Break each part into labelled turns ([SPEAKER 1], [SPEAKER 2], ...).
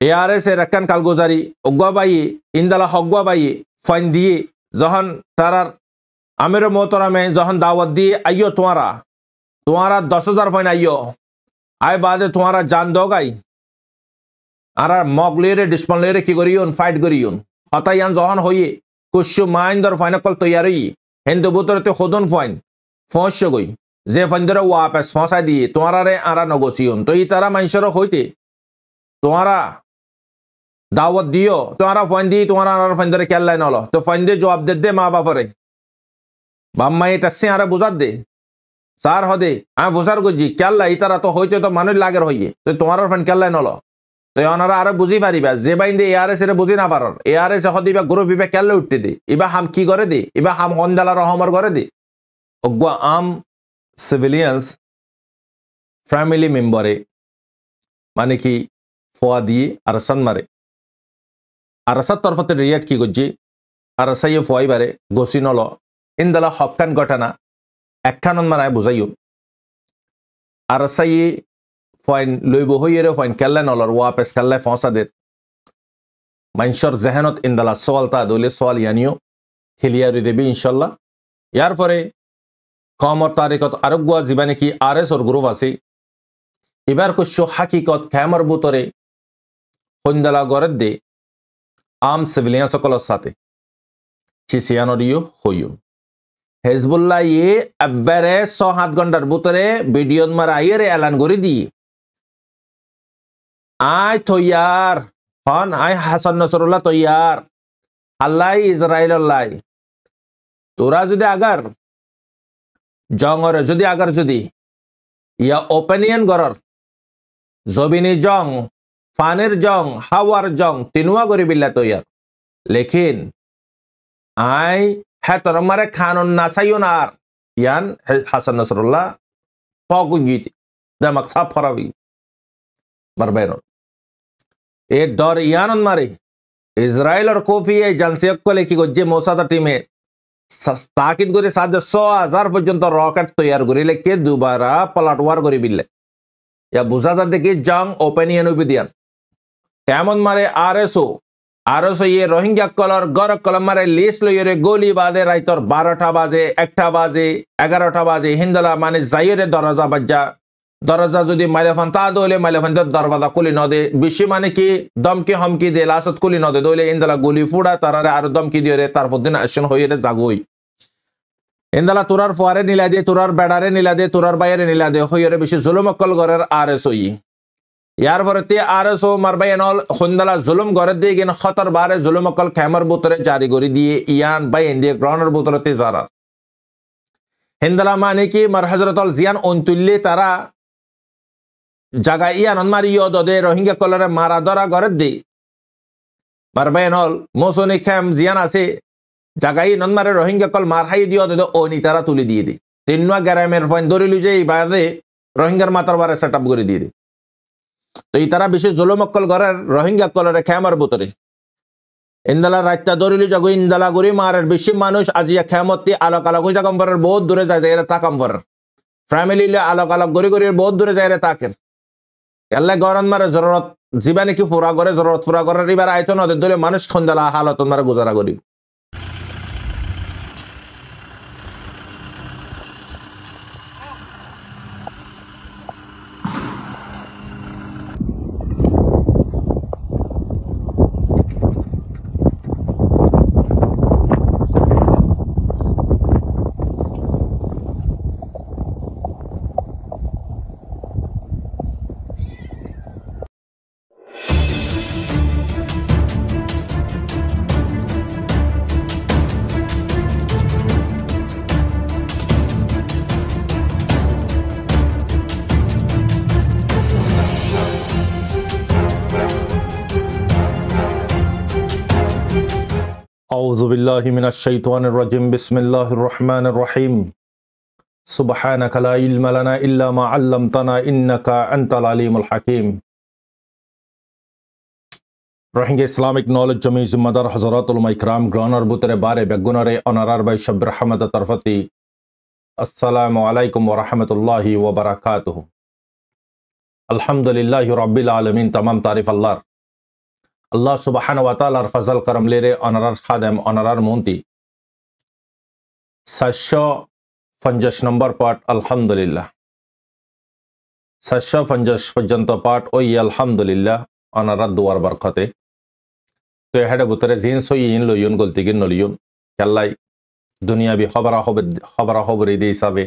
[SPEAKER 1] ARS এর একখান কালগোজারি অগুয়াবাই ইন্দালা হগুয়াবাই fine দিয়ে যখন তারার আমির মোহতরামে যখন দাওয়াত দিয়ে আইयो তোমারা 10,000 ফাইন আইयो আয় বাদে তোমারা জান দোগাই আর মগলেরে ডিসপনলেরে কি করিউন ফাইট করিউন হতাইয়ান যখন হইয়ে কুশু মাইন্দর ফাইনাকল তৈয়ারি হিন্দু বুতরতে খোদন ফাইন ফসে গই যে ফাইন্দরে ওয়াপস ফসাই দিয়ে তোমারারে আরা নগসিউন তো ই তারা মানুষের হইতে তোমারা দাওয়াত দিও তোমারা ফাইন দিয়ে তোমারা আর ফাইন্দরে কেল্লাই নলো তো ফাইন দিয়ে জবাব দে মা বাপরে বাম্মা এটা সে আরে বুঝাত দে সার হদে আমি বুঝার গুজি কেল্লা ই তারা তো হইতে তো মানুষ লাগের হইয়ে তো তোমার ফাইন কেল্লাই নলো তো ওনারা আরো বুঝি পারিবা যে বাইন্দে ARS এর বুঝি না পারার ARS হদিবা গ্রুপ বিবে কেল্লা উঠতে দে ইবা হাম কি করে দে ইবা হাম হন্দালা রহমর করে দে অগুয়া আম সিভিলিয়ান্স ফ্যামিলি মেম্বারে মানে কি ফোয়া দিয়ে আরসান মারে আরসার তরফতে রিয়াট কি করছি আরসাই ফোয়াই বারে গসি নল ইন্দালা হকান ঘটনা একখানন মারায় বুঝাইও আরসাই ফাইন লইব হইরে ফাইন কেল্লা নলর ওয়াপেস কেল্লা ফসাদের মানুষের জেহেনত ইন্দালা সোয়ালতা দলে সোয়াল ইয়ানিও খেলিয়ারি দেবে ইনশাল্লাহ ইয়ার পরে কমর তারিখত আরোগ্য জীবানে কি ARS ওর গ্রুপ আছে এবার কুশ হাকিকত ক্যামর বুতরে হন্দালা গড়ে দে আম সিভিলিয়ান সকলের সাথে চিসিয়ানরিও হইউন হেজবুল্লাহ ইয়ে একবারে 6-7 ঘন্টার বুতরে ভিডিও মারা আইরে এলান করে দিয়ে আয় তৈয়ার হন আয় হাসান নসরুল্লাহ তৈয়ার আল্লাহ ইসরায়েল আল্লাহ তোরা যদি আগার জংর যদি আগার যদি ইয়া ওপিনিয়ন গরর জবিনি জং ফানের জং হাওয়ার জং তিনুয়া গরি বিল্লা তৈয়ার লেকিন আয় হ্যাঁ তোর মারে খানুন নাসাইন আর ইয়ান হাসান নসরুল্লাহ পগু গীত দামাক সাফ ফরাবি বারবেন এ ডর ইয়ানন মারে ইসরায়েল আর কোফি এই জানসিয়ক কলে কি গজ্জে মোসাদা টিমে তাকিদ করে 100,000 পর্যন্ত রকেট তৈয়ার করিলে কে দুবারা পলাটওয়ার করি বিল্লে ইয়া বুঝা যা দেখি জং ওপিনিয়ন উপিদিয়ান কেমন মারে ARS ইয়ে রোহিঙ্গা কলর গর কলম মারে লিস্ট লইরে গোলি বাদে রাইতর 12টা বাজে 1টা বাজে 11টা বাজে হিন্দলা মানে যাইরে দরজা বাজ্জা দরজা যদি মাইলেফান তা দলে মাইলেফান দরওয়াজা খুলি নদে বেশি মানে কি দমকি হমকি দে লাসত খুলি নদে দলে ইন্দলা গুলি ফুড়া তারারে আর দমকি দিরে তারপর দিন অ্যাকশন হইরে জাগই ইন্দলা তোরার ফোয়ারে নিলা দে তোরার বেড়ারে নিলা দে তোরার বাইরে নিলা দে হইরে বেশি জুলুম অকল গরের ARS হই ইয়ার পরতে ARS মারবাইনল হন্দলা জুলুম গরে দিয়ে গিন খতর বারে জুলুম অকল ক্যামর বুতরে জারি করে দিয়ে ইয়ান বাই ইন্ডিয়া গ্রাউন্ডের বুতরতে জারার হিন্দলা মানে কি মার হযরতুল জিয়ান অন্তুল্লি তারা জাগা ইয়ান মারিও দদে রোহিঙ্গা কলরে মারা ধরা গরে দে মারবাইনল মোসনি ক্যাম জিয়ান আছে জাগাই নন্মারে রোহিঙ্গা কল মার হাই দিও দে ওনি তারা তুলি দিয়ে দে তিনवा গ্রামের ফোন দরিলু যে বাদে রোহিঙ্গার মাতার বারে সেটআপ করে দিয়ে দে তো এই তারা বিশেষ জুলুমকল ঘরের রোহিঙ্গা কলরে খেমার বুতরে ইন্দালা রাত্তা দরিলু জাগো ইন্দালা গরি মারের বেশি মানুষ আজিয়া খেমতি আলোক আলোক জাগম্বরের বহুত দূরে যায় এরা তাকাম্বর ফ্যামিলি আলোক আলোক গরি গরি বহুত দূরে যায় এরা তাকের আল্লাহ গরন মারে জরুরত জীবানে কি পুরা করে জরুরত পুরা করার এবার আয়তন ওদের দলে মানুষ খন্দালা হালত মারে গুজারা করি أعوذ بالله من الشيطان الرجيم بسم الله الرحمن الرحيم سبحانك لا علم لنا إلا ما علمتنا إنك أنت العليم الحكيم Rohingya Islamic Knowledge Jami Zimmadar Hazaratul Ikram Granar Butere Bare Begunare Honorar by Shabir Hamad Tarfati Assalamu alaikum wa rahmatullahi wa barakatuh Alhamdulillahi Rabbil Alamin Tamam Tarif Allah আল্লাহ সুবহানাহু ওয়া তাআলার ফজল করম লেরে অনারার খাদেম অনারার মন্ত্রী 750 নম্বর পাঠ আলহামদুলিল্লাহ 750 পর্যন্ত পাঠ ওই আলহামদুলিল্লাহ অনারার দুয়ার বরকতে তো হেডে বুতরে জিন সইন লইন গলতি গিন নলিয়ন কেল্লাই দুনিয়াবি খবরা খবরি দি হিসাবে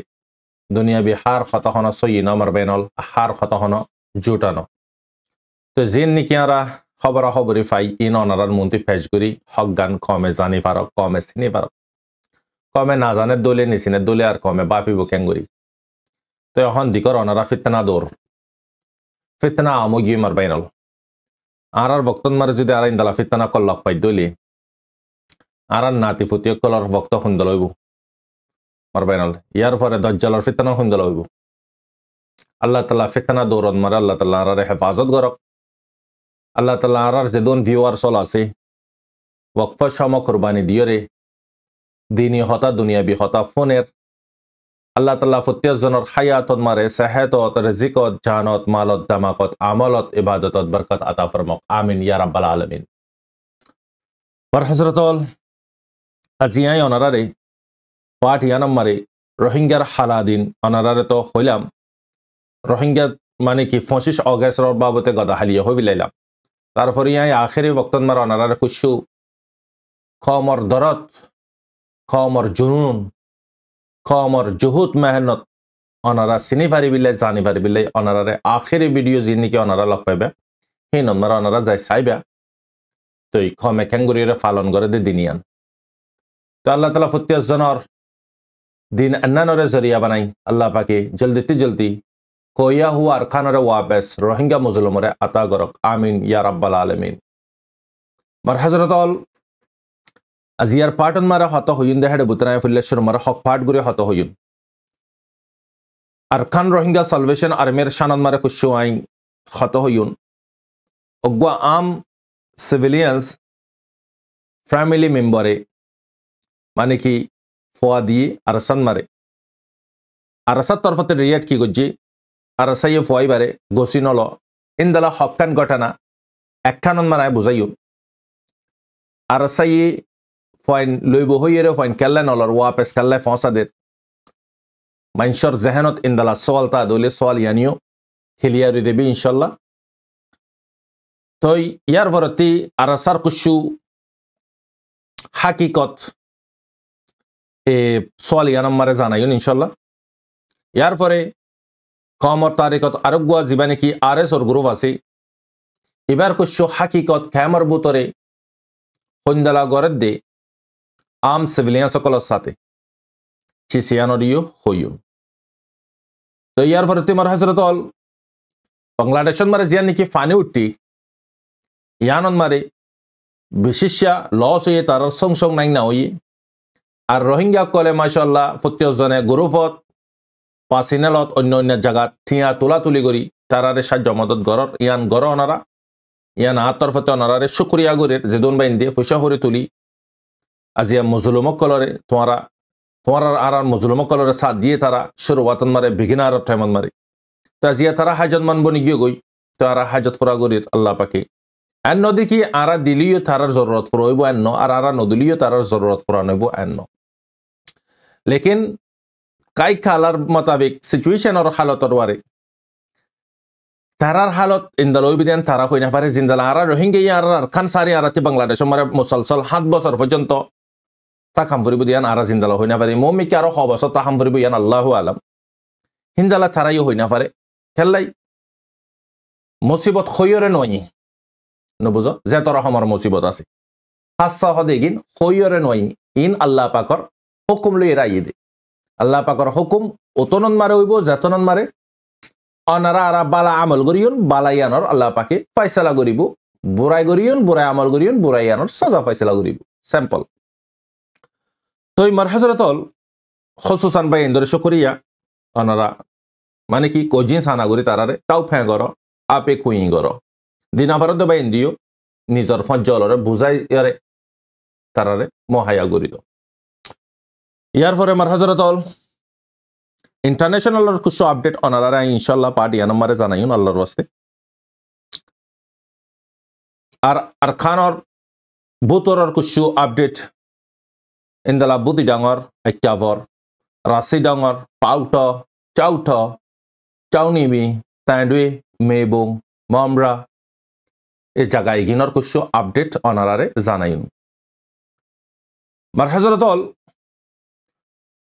[SPEAKER 1] দুনিয়াবি হার খত হন সইন আমার বেনল হার খত হন জুটানো তো জিন নিকিয়ারা খবরা খবরি ফাই ইন অনারার মন্ত্রী ফেজ করি হক গান কমে জানি পারক কমে চিনি পারক কমে না জানে দলে নিচিনে দলে আর কমে বাফিব কেঙ্গুরি তো এখন দিকর অনারা ফিতনা দৌড় ফিতনা আমগি মার বাইনল আর বক্তন মারে যদি আর ইন্দালা ফিতনা কল্লক পাই দলি আর নাতি ফুটিয় কলর বক্ত সুন্দর হইব মার বাইনল ইয়ার পরে দজ্জালর ফিতনা সুন্দর হইব আল্লাহ তাআলা ফিতনা দৌড়ন মারে আল্লাহ তাআলা আর হেফাজত করক আল্লাহ তাআলা আর যে দোন ভিউয়ার চল আছে ওয়াকফ সম কুরবানি দিয়রে দিনী হতা দুনিয়াবি হতা ফোনের আল্লাহ তাআলা প্রত্যেকজনের হায়াতত মারে সেহাতত রিজিকত জানত মালত দামাকত আমলত ইবাদতত বরকত আতা ফরমাক আমিন ইয়া রাব্বাল আলামিন বার হযরতল আজিয়াই অনারারে পাঠ ইয়ানাম মারে রোহিঙ্গার হালাদিন অনারারে তো হইলাম রোহিঙ্গা মানে কি 25 অগস্টর বাবতে গদা হালিয়া হই বিলাইলাম তারপরে ইয়াই আখেরি বক্তন মার অনারারে কুশু খমর দরদ খমর জুনুন খমর জুহুদ মেহনত অনারা চিনি পারি বিলে জানি পারি বিলে অনারারে আখেরি ভিডিও যি নাকি অনারা লগ পাইবে সেই নম্বর অনারা যাই চাইবা তো খমে খেঙ্গুরিরে পালন করে দে দিনিয়ান তো আল্লাহ তাআলা প্রত্যেকজনের দিন আন্নানরে জরিয়া বানাই আল্লাহ পাকে জলদি কইয়া হুয়ার খানরে ওয়াবেস রোহিঙ্গা মুজলুমরে আতা গরক আমিন ইয়া রাব্বাল আলামিন মার হযরতল আজিয়ার পাটন মারা হত হইন দেহেডে বুতরায় ফুল্লেশ্বর মারা হক পাট গুরে হত হইন আরকান রোহিঙ্গা সালভেশন আর্মির শানন মারা কুশু আইন হত হইন অগবা আম সিভিলিয়ান্স ফ্যামিলি মেম্বারে মানে কি ফোয়া দিয়ে আরসান মারে আরসার তরফতে রিয়াট কি গজ্জি আরসাইয়ে ফোয়াই বারে গসিনল ইন্দালা হকান ঘটনা একখানন মারায় বুঝাইন আরসাইয়ে ফাইন লইব হইরে ফাইন কেল্লা নলর ওয়াপেস কেল্লা ফসাদের মাইনসর জেহানত ইন্দালা সোয়ালতা দলে সোয়াল ইয়ানিও খেলিয়ারি দেবে ইনশাল্লাহ তো ইয়ার ভরতি আরাসার কুশু হাকিকত সোয়াল ইয়ানাম মারে জানাইন ইনশাল্লাহ ইয়ার পরে কমর তারিখত আরোগ্য জীবানে কি আরএস ওর গ্রুপ আছে এবার কুশু হাকিকত খেমার বুতরে হইন্দালা গরদ দে আম সিভিলিয়ান সকলের সাথে চিসিয়ানরিও হইও তো ইয়ার পরে তোমার হযরতল বাংলাদেশন মারে জিয়া নাকি ফানি উঠি ইয়ানন মারে বিশেষা লস হয়ে তার সংসং নাই না হই আর রোহিঙ্গা কলে মাশাআল্লাহ প্রত্যেকজনে গ্রুপত পাসিনেলত অন্য জায়গা ঠিয়া তুলি করি তারারে সাহায্য মদত গরর ইয়ান গর অনারা ইয়ান আতরফতে অনারারে শুকরিয়া গরের যেদন বাইন দিয়ে পয়সা করে তুলি আজিয়া মুজলুমক কলরে তোমার আর মুজলুমক কলরে সাথ দিয়ে তারা শুরুয়াতন মারে বিগিনার টাইমন মারে তো আজিয়া তারা হাজত মান বনি গিয়ে গই তো আর হাজত ফুরা গরির আল্লাহ পাকে আর নদী কি আরা দিলিও তারার জরুরত ফুরাইব আন্ন আর আরা নদিলিও তারার জরুরত ফুরানইব আন্ন লেকিন কাই খালার মোতাবেক সিচুয়েশনের হালতর ওয়ারে তারার হালত ইন্দালই বিধান তারা হই না পারে জিন্দালা আর রোহিঙ্গা আর খান সারি আরাতি বাংলাদেশ মারে মুসলসল 7 বছর পর্যন্ত তা কাম করিব দিয়ান আর জিন্দালা হই না পারে মমি কি আরো 6 বছর তা কাম করিব ইয়ান আল্লাহু আলাম হিন্দালা তারাইও হই না পারে খেললাই মুসিবত খয়রে নয় নবুঝ যে তোর আমার মুসিবত আছে হাসা হদেগিন খয়রে নয় ইন আল্লাহ পাকর হুকুম লই রাই দে আল্লাহ পাকর হুকুম অতনন মারে হইব যেতনন মারে অনারা আরা বালা আমল করিয়ন বালাইয়ানর আল্লাহ পাকে ফয়সালা করিব বুরাই করিয়ন বুরাই আমল করিয়ন বুরাইয়ানর সাজা ফয়সালা করিব সিম্পল তোই মার হযরতল খুসুসান ভাই ইন্দরে শুকরিয়া অনারা মানে কি কোজিন সানা করি তারারে টাও ফে গর আপে খুই গর দিনা ভারত ভাই ইন্দিও নিজর ফজলরে বুঝাই ইয়ারে তারারে মহায়া করিত ইয়ার পরে মার হযরতল ইন্টারন্যাশনাল কিছু আপডেট অনারা ইনশাল্লাহ পার্টি নম্বরে জানাইন আল্লাহর ওয়াস্তে আর খানর বুতরর কুশু আপডেট ইন্দলা বুতি ডাঙর আইটাভর রাশি ডাঙর পাউট চাউট চাউনিবি তাইডুই মেবুং মমরা এই জায়গায় গিনর কুশু আপডেট অনারারে জানাইন মার হজরতল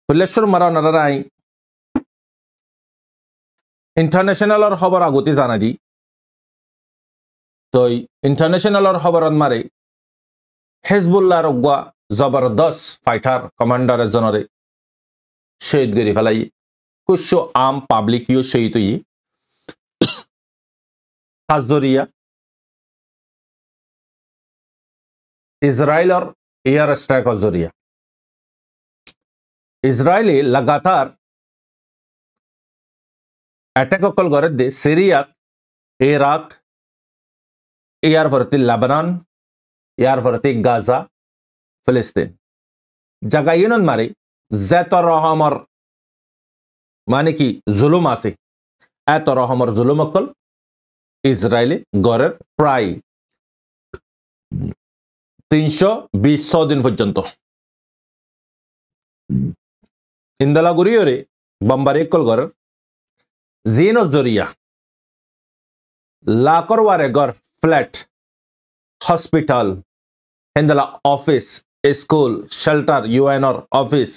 [SPEAKER 1] ফুলেশ্বর মারা অনারাই ইন্টারন্যাশনালর খবর আগতে জানা দি তো ইন্টারন্যাশনালর খবরত মারে হেজবুল্লাহর অগুয়া জবরদস্ত ফাইটার কমান্ডার এজনরে শহীদ করে ফেলাই কুশু আম পাবলিক ইউ শহীদ হই হাজরিয়া ইসরায়েলর एयर स्ट्राइक जरिया इजरायली लगातार अटैक करे दे सीरिया इराक एयर फरती लेबनान एयर फरती गाजा फिलिस्तीन जगह मारे जैतर रहमर माने कि जुलुम आसे एत रहमर जुलुम अकल इजरायली गरेर प्राय 320 दिन पर्यंत इंदला गुरियोरे बम्बारे कलगर जीनो जरिया लाकर वारे घर फ्लैट हॉस्पिटल हिंदला office school shelter UNR office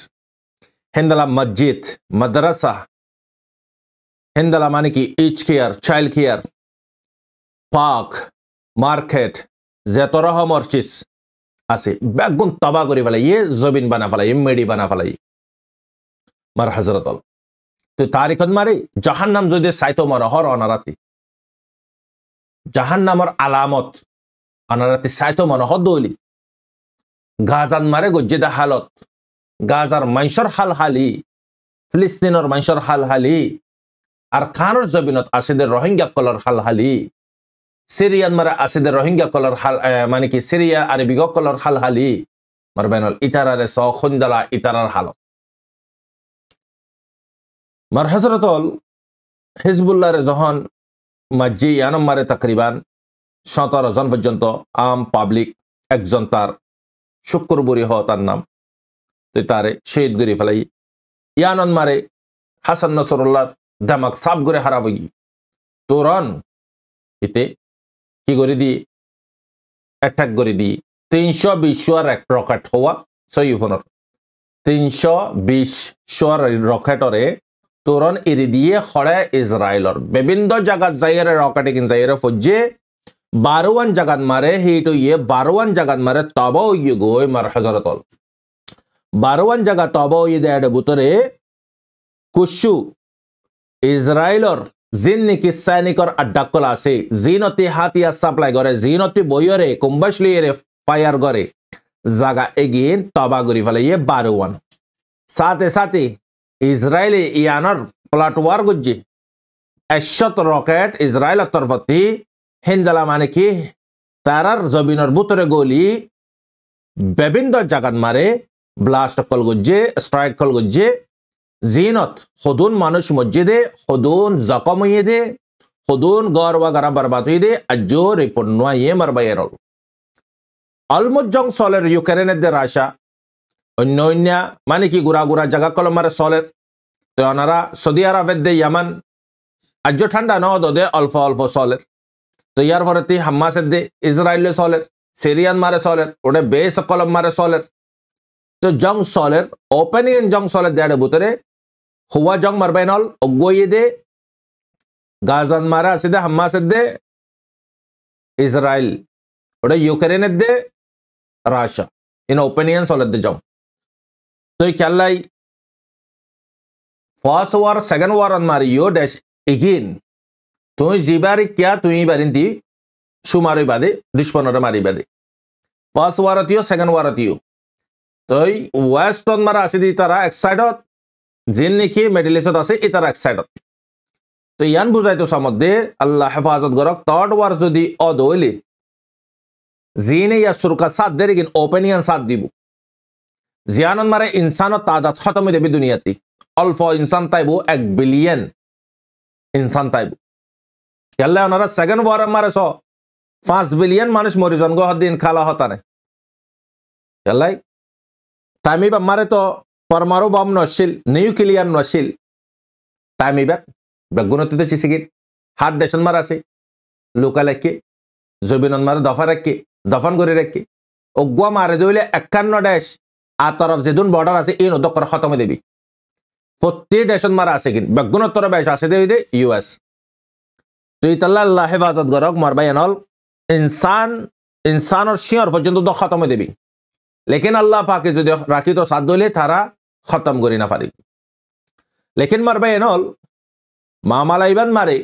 [SPEAKER 1] हिंदला मस्जिद मदरसा हिंदला माने की age care child care park market जेतरा हमर चीज আছে বেগুন তবা করে ফেলাই জবিন বানা ফেলাই মেডি বানা ফেলাই মার হযরতল তো তারিখত মারে জাহান্নাম যদি সাইতো মার হর অনারাতি জাহান্নামর আলামত অনারাতি সাইতো মার হদলি গাজান মারে গজ্জেদা হালত গাজার মাইশর হালহালি ফিলিস্তিনের মাইশর হালহালি আর খানর জবিনত আসিদের রোহিঙ্গা কলর হালহালি সিরিয়ান মারা আসিদে রোহিঙ্গা কলর হাল মানে কি সিরিয়া আরবি কলর হাল হালি মারবেনল ইতারারে স খুনদালা ইতারার হাল মার হযরতল হিজবুল্লাহর যখন মাজি ইয়ানম মারে তাকরিবান 17 জন পর্যন্ত আম পাবলিক একজন তার শুক্রবুরি হ তার নাম তো তারে শহীদ করে ফেলাই ইয়ানন মারে হাসান নসরুল্লাহ দামাক সাব করে হারাবগি তুরন ইতে কি করে দি অ্যাটাক করে দি 320 রকেট হওয়া সয়ুফনর 320 রকেটরে তোরন এরি দিয়ে খড়ে ইসরায়েলর বিভিন্ন জায়গা যাইরে রকেট কিন যাইরে ফজে 12 জায়গা মারে হিটো 12 জায়গা মারে তব ইয়ে গয় মার হযরতল 12 জায়গা তব ইয়ে দেড় ভিতরে কুশু ইসরায়েলর জিন্নিকি সৈনিকর আড্ডাকল আছে জিনতি হাতিয়া সাপ্লাই করে জিনতি বইরে কুম্বাসলিয়ে ফায়ার করে জায়গা এগিন তবা করি ফেলে 12 সাথে সাথে ইসরায়েলি ইয়ানর প্লাটওয়ার গুজি 100 রকেট ইসরায়েলের তরফতি হিন্দালা মানে কি তারার জমিনের ভিতরে গলি বিভিন্ন জায়গাত মারে ব্লাস্ট কল গুজে স্ট্রাইক কল গুজে জিনত খুদুন মানুষ মসজিদে খুদুন জখম হয়ে দে খুদুন গর ওয়াগারা বরবাদ হয়ে দে আজো রিপোর্ট নয় মারবাইরল অলমুজং সলের ইউক্রেনের দে রাশা অন্য অন্য মানে কি গুড়া গুড়া জায়গা কলম মারে সলের তো ওনারা সৌদি আরবের দে ইয়ামান আজো ঠান্ডা ন দে অল্প অল্প সলের তো ইয়ার ভরতি হামাসের দে ইসরায়েল সলের সিরিয়ান মারে সলের ওটা বেশ কলম মারে সলের তো জং সলের ওপেনিং জং সলের দেড় ভিতরে हुआ जंग मरबैनल अगोये दे गाजान मारा आसिदे हमास दे इजराइल ओडे यूक्रेन दे राशा इन ओपिनियन सोलद दे जंग तो क्या लाई फर्स्ट वार सेकंड वार अन मारी यो डैश अगेन तो जीबारी क्या तु ही बारिंती सुमारी बादे दुश्मनों मारी बादे फर्स्ट वार अतियो सेकंड वार अतियो तो वेस्ट अन मारा आसिदे तारा एक्साइटेड जिन्निकी मिडिल इस्टत আছে ইতার এক সাইডত তো ইয়ান বুঝাইতো সামধ্যে আল্লাহ হেফাজত করক থার্ড ওয়ার যদি অদইলে জিনে ইয়া সুরকা সাথ দেরি কিন ওপেনিয়ন সাথ দিব জিয়ানন মারে ইনসানত তাদাত খতম দেবি দুনিয়াতে অল্প ইনসান তাইবো 1 বিলিয়ন ইনসান তাইবো আল্লাহ ওনারা সেকেন্ড ওয়ার মারে স 5 বিলিয়ন মানুষ মরিজন গহ দিন খালা হতানে চলাই টাইমি বা মারে তো পরমাণু বম নছিল নিউক্লিয়ার নছিল টাইমি বেগুনতি তো চিসিগির হাত দেশন মার আছে লোকাল একে জবিনন মারে দফা রাখি দফন করে রাখি অগুয়া মারে দইলে 51 দেশ আর তরফ যেদুন বর্ডার আছে এই নদকর খতমে দেবি প্রতি দেশন মারা আছে কিন বেগুনতর বেশ আছে দে ইউএস তুই তাল্লা আল্লাহ হেফাজত গরক মারবাই এনল ইনসানর শিয়র পর্যন্ত তো খতমে দেবি লেকিন আল্লাহ পাকে যদি রাখি তো সাথ দইলে তারা খতম করি না পারি লেকিন মারবাই এনল মামালাইবান মারে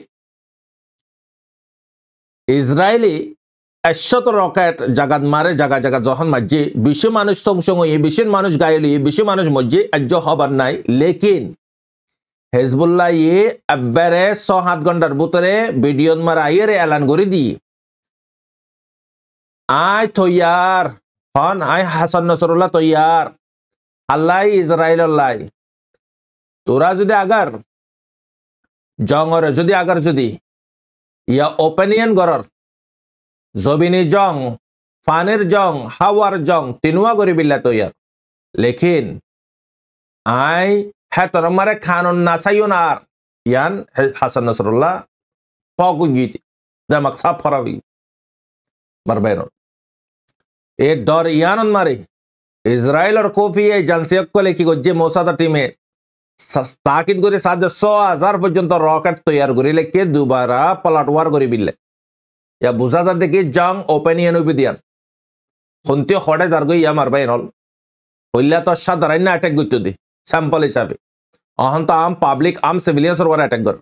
[SPEAKER 1] ইসরায়েলি 100 রকেট জাগাত মারে জায়গা যখন মাঝে বিশ্ব মানুষ সঙ্গ বিশ্ব মানুষ গায়লি বিশ্ব মানুষ মজ্জে আজ্য হবার নাই লেকিন হেজবুল্লাহ একবারে 6-7 ঘন্টার ভিতরে ভিডিও মারা আইয়ের এলান করে দি আই তৈয়ার হন আই হাসান নসরুল্লাহ তৈয়ার আল্লাহ ইসরায়েল আল্লাহ তোরা যদি আগার জংরে যদি ইয়া ওপেনিয়ন গরর জবিনী জং ফানের জং হাওয়ার জং তিনুয়া গরি বিল্লা তৈয়ার লেকিন আই হেতর মারে খানুন নাসাইনার ইয়ান হাসান নসরুল্লাহ পগু গীত দামাক সাফ ফরাবি মারবেন এ ডর ইয়ানন মারে ইসরায়েলর কোফি এজেন্সি কলে কি গজ্জে মোসাদা টিমে তাকিদ করে 100,000 পর্যন্ত রকেট তৈয়ার করি লেকে দুবারা পলাটওয়ার করি বিল্লে ইয়া বুঝা যা দেখি জং ওপেনিয়ন উবিদিয়ান হন্তি হড়ে যার গই ইয়া মারবাই নল হইলা তো সাধারণ না অ্যাটাক করতে দি স্যাম্পল হিসাবে অহন তো আম পাবলিক আম সিভিলিয়ান্স ওর অ্যাটাক কর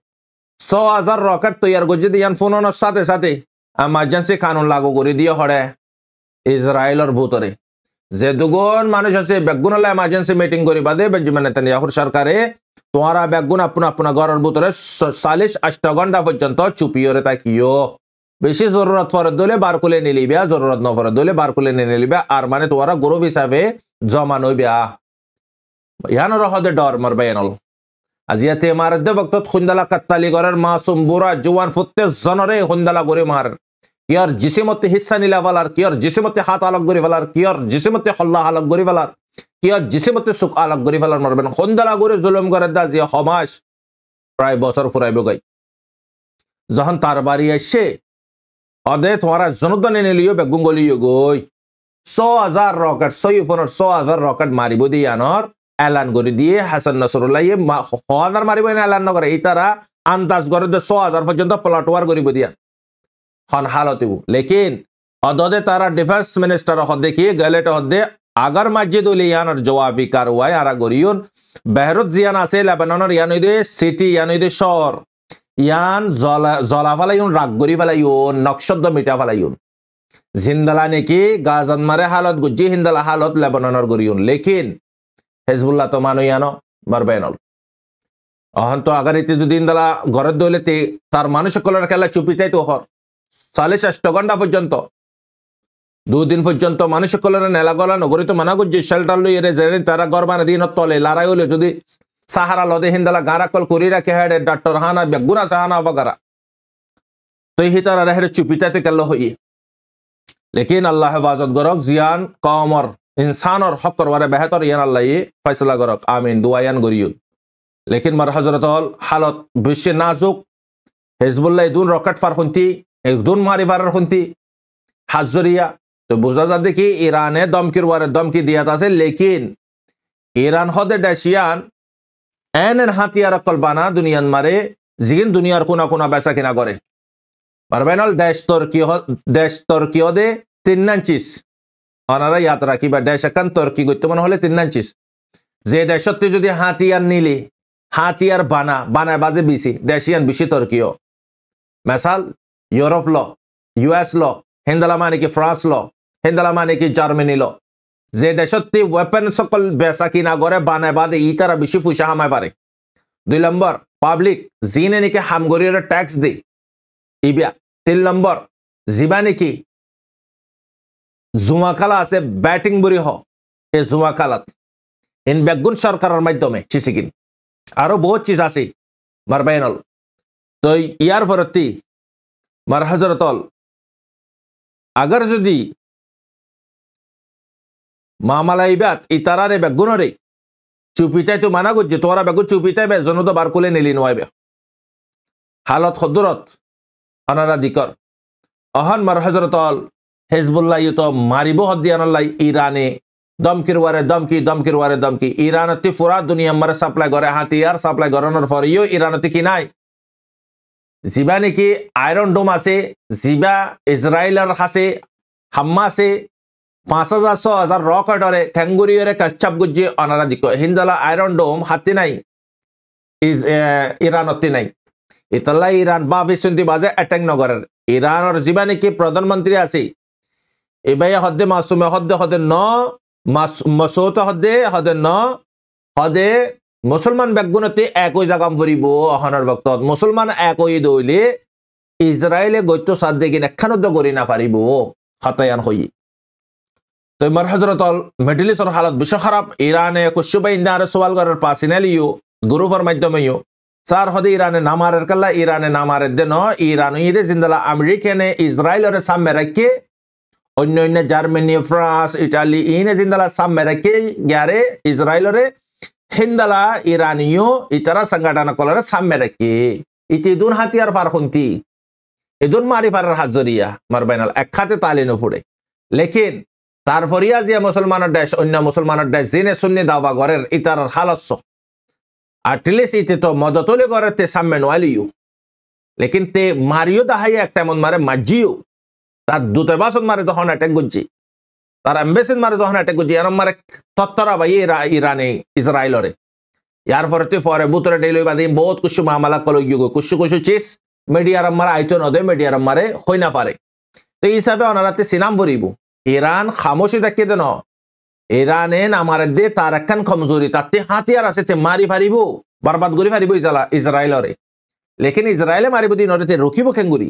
[SPEAKER 1] 100,000 রকেট তৈয়ার করছে দিয়ান ফোনর সাথে এমার্জেন্সি কানুন লাগু করে দিয়ে হড়ে ইসরায়েলর ভিতরে যে দুগুণ মানুষ আছে বেগুন এমার্জেন্সি মিটিং করি বাদে বেঞ্জামিন নেতানিয়াহুর সরকারে তোমারা বেগুন আপনা ঘরের ভিতরে 48 ঘন্টা পর্যন্ত চুপিয়রে তাকিও বেশি জরুরত ফরত দলে বার করে নিলিবা জরুরত ন ফরত দলে বার করে নিলিবা আর মানে তোমারা গ্রুপ হিসাবে জমা নইবা ইয়ানোর হদে ডর মারবাইনল আজিয়াতে মারদে বক্তত খুন্দালা কাত্তালি ঘরের মাসুম বুড়া জওয়ান ফুত্তে জনরে খুন্দালা করে মার কিয়র জিসিমতে হিস্সা নিলা বলার কিয়র জিসিমতে হাত আলগ করে ফেলার কিয়র জিসিমতে হল্লা আলগ করে ফেলার কিয়র জিসিমতে সুখ আলগ করে ফেলার মারবেন খুন্দালা করে জুলুম করে দা জিয়া হমাস প্রায় বছর ফুরাইব গাই যখন তার বাড়ি এসে অদে তোমারা জনদনে নিলিও বেগুন গলিও গই 100,000 রকেট 100,000 রকেট মারিব দিয়ে আনর এলান করে দিয়ে হাসান নসরুল্লাহ 1,000 মারিব এলান নকরে এই তারা আন্দাজ করে 100,000 পর্যন্ত প্লটওয়ার করিব দিয়া হন হালতিব লেকিন অদে তারা ডিফেন্স মিনিস্টার হদে কি গেলেট হদে আগার মসজিদ ইয়ানর জবাবি কারওয়াই আরা গরিয়ন বেহরুত জিয়ান আছে লেবাননের ইয়ানইদে সিটি ইয়ানইদে শহর ইয়ান জলা ফেলাইন রাগ গরি ফেলাইন নকশদ মিটা ফেলাইন জিন্দালা নেকি গাজান মারে হালত গুজি হিন্দালা হালত লেবাননের গরিয়ন লেকিন হেজবুল্লাহ তো মানু ইয়ানো মারবেনল অহন তো আগার ইতি যদি ইন্দালা ঘরের দইলেতে তার মানুষ সকলের খেলা চুপিতাই তো হর 48 ঘন্টা পর্যন্ত 2 দিন পর্যন্ত মানুষ সকলের নেলা গলা নগরী তো মানা গুজি শেল্টার লই এরে জেনে তারা ঘর বানা দিন তলে লড়াই হলে যদি সাহারা লদে হিন্দালা গারা কল করি রাখে হেডে ডক্টর হানা বেগুনা সাহানা বগারা তো হিতারা রহে চুপিতাতে কেল হই লেকিন আল্লাহ হেফাজত গরক জিয়ান কমর ইনসানর হক করবারে বেহতর ইয়ান আল্লাহ ফয়সালা গরক আমিন দুআয়ান গরিয়ুন লেকিন মার হযরতল হালত বিশ্বে নাজুক হিজবুল্লাহ দুন রকেট ফার হন্তি একদুন মারি ফারার হন্তি হাজরিয়া তো বুঝা যা দেখি ইরানে দমকির ওয়ারে দমকি দিয়াত আছে লেকিন ইরান হদে দেশিয়ান এন হাতিয়ার কল বানা দুনিয়ান মারে জিন দুনিয়ার কোনা বেচা কিনা করে পারবেনল দেশ তর্কি দে 3 ওনারা ইয়াদ রাখিবা দেশ একান তর্কি করতে মনে হলে 3 যে দেশতে যদি হাতিয়ার নিলে হাতিয়ার বানায় বাজে বেশি দেশিয়ান বেশি তর্কিও মেসাল ইউরোপ ল ইউএস ল হিন্দালা মানে কি ফ্রান্স ল হিন্দালা মানে কি জার্মানি ল যে দেশতে ওয়েপন সকল বেচা কিনা করে বানায় বাদে ইতারা বেশি পয়সা হামায় পারে 2 নম্বর পাবলিক জিনে নাকি হামগরির ট্যাক্স দে ইবিয়া 3 নম্বর জিবা নাকি জুমাকালা আছে ব্যাটিং বুড়ি হ এই জুমাকালাত ইন বেগুন সরকারের মাধ্যমে চিসিকিন আরো বহুত চিজ আছে মারবাইনল তো ইয়ার ফরতি মার হযরতল agar যদি মামলা ইবাত ইতারারে বেগুনরে চুপিটাই তো মানা করছে তোরা বেগু চুপিটাই বে জনতো বার কোলে নিলি নয়বে হালত খদরত অনারা দিকর অহন মার হজরতল হেজবুল্লাহ ইতো মারিব হদিয়ানাল্লাহ ইরানে দমকির ওয়ারে দমকি ইরানতি পুরা দুনিয়া মারে সাপ্লাই করে হাতিয়ার সাপ্লাই করানোর পরেও ইরানতি কি নাই জিবা নাকি আয়রন ডোম আছে জিবা ইসরায়েলের হাসে হাম্মা আছে 5,000 6,000 রকেটরে ঠেঙ্গুরিয়রে কাচ্চাপ গুজি অনারা দিক হিন্দালা আয়রন ডোম হাতি নাই ইরানতি নাই ইতাল্লা ইরান বা বিশ্বন্তি বাজে অ্যাটাক নগরের ইরানের জিবা নাকি প্রধানমন্ত্রী আছে এবাই হদ্দে মাসুমে হদ্দে ন মসৌত হদ্দে ন হদে মুসলমান বেগুনতে একই জাগাম ফুরিব অহনের ভক্ত মুসলমান একই দইলে ইসরায়েলে গৈত্য সাদ্দে কিনে খানদ্দ করি না পারিব হতায়ান হই তো মার হজরতল মিডল ইস্টর হালত বিশ্ব খারাপ ইরানে কুশুবা ইন্দারে সওয়াল করার পাসিনালিও গ্রুপের মাধ্যমেও চার হদে ইরানে নামারের কাল্লা ইরানে নামারের দে ন ইরান ইদে জিন্দালা আমেরিকানে ইসরায়েলের সামনে রাখে অন্য জার্মানি ফ্রান্স ইটালি ইনে জিন্দালা সামনে রাখে গ্যারে ইসরায়েলরে হিন্দালা ইরানিও ইতারা সংগঠন কলরে সামনে রাখে ইতি দুন হাতিয়ার ফার খুনতি ইদুন মারি ফারের হাজরিয়া মারবাইনাল এক খাতে তালিনো ফুড়ে লেকিন তারপরিয়া যে মুসলমানের দেশ অন্য মুসলমানের দেশ জিনে সুন্নি দাওয়া ঘরের ইতার হালস্য আটলিস ইতে তো মদতলে ঘরের তে সামনে নোয়ালিও লেকিন তে মারিও দাহাইয়া একটা মন মারে মাজিও তার দূতাবাসন মারে যখন অ্যাটাক করছি তার এম্বাসিড মারে যখন অ্যাটাক করছি এরম মারে তত্তরা ভাই ইরানে ইসরায়েলরে ইয়ার ফরতে ফরে বুতরে ডেলি বাদে বহুত কুশু মামলা কল গিয়ে কুশু চিস মিডিয়ার মারে আইতো নদে মিডিয়ার মারে হই না পারে তো এই হিসাবে ওনারাতে সিনাম বরিব ইরান খামোশি দেখে দেন ইরানে নামারে দে তার একখান কমজোরি তাতে হাতিয়ার আছে তে মারি ফারিব বরবাদ করি ফারিব ইসরায়েলরে লেকিন ইসরায়েলে মারিব দিন ওরে রকিব খেঙ্গুরি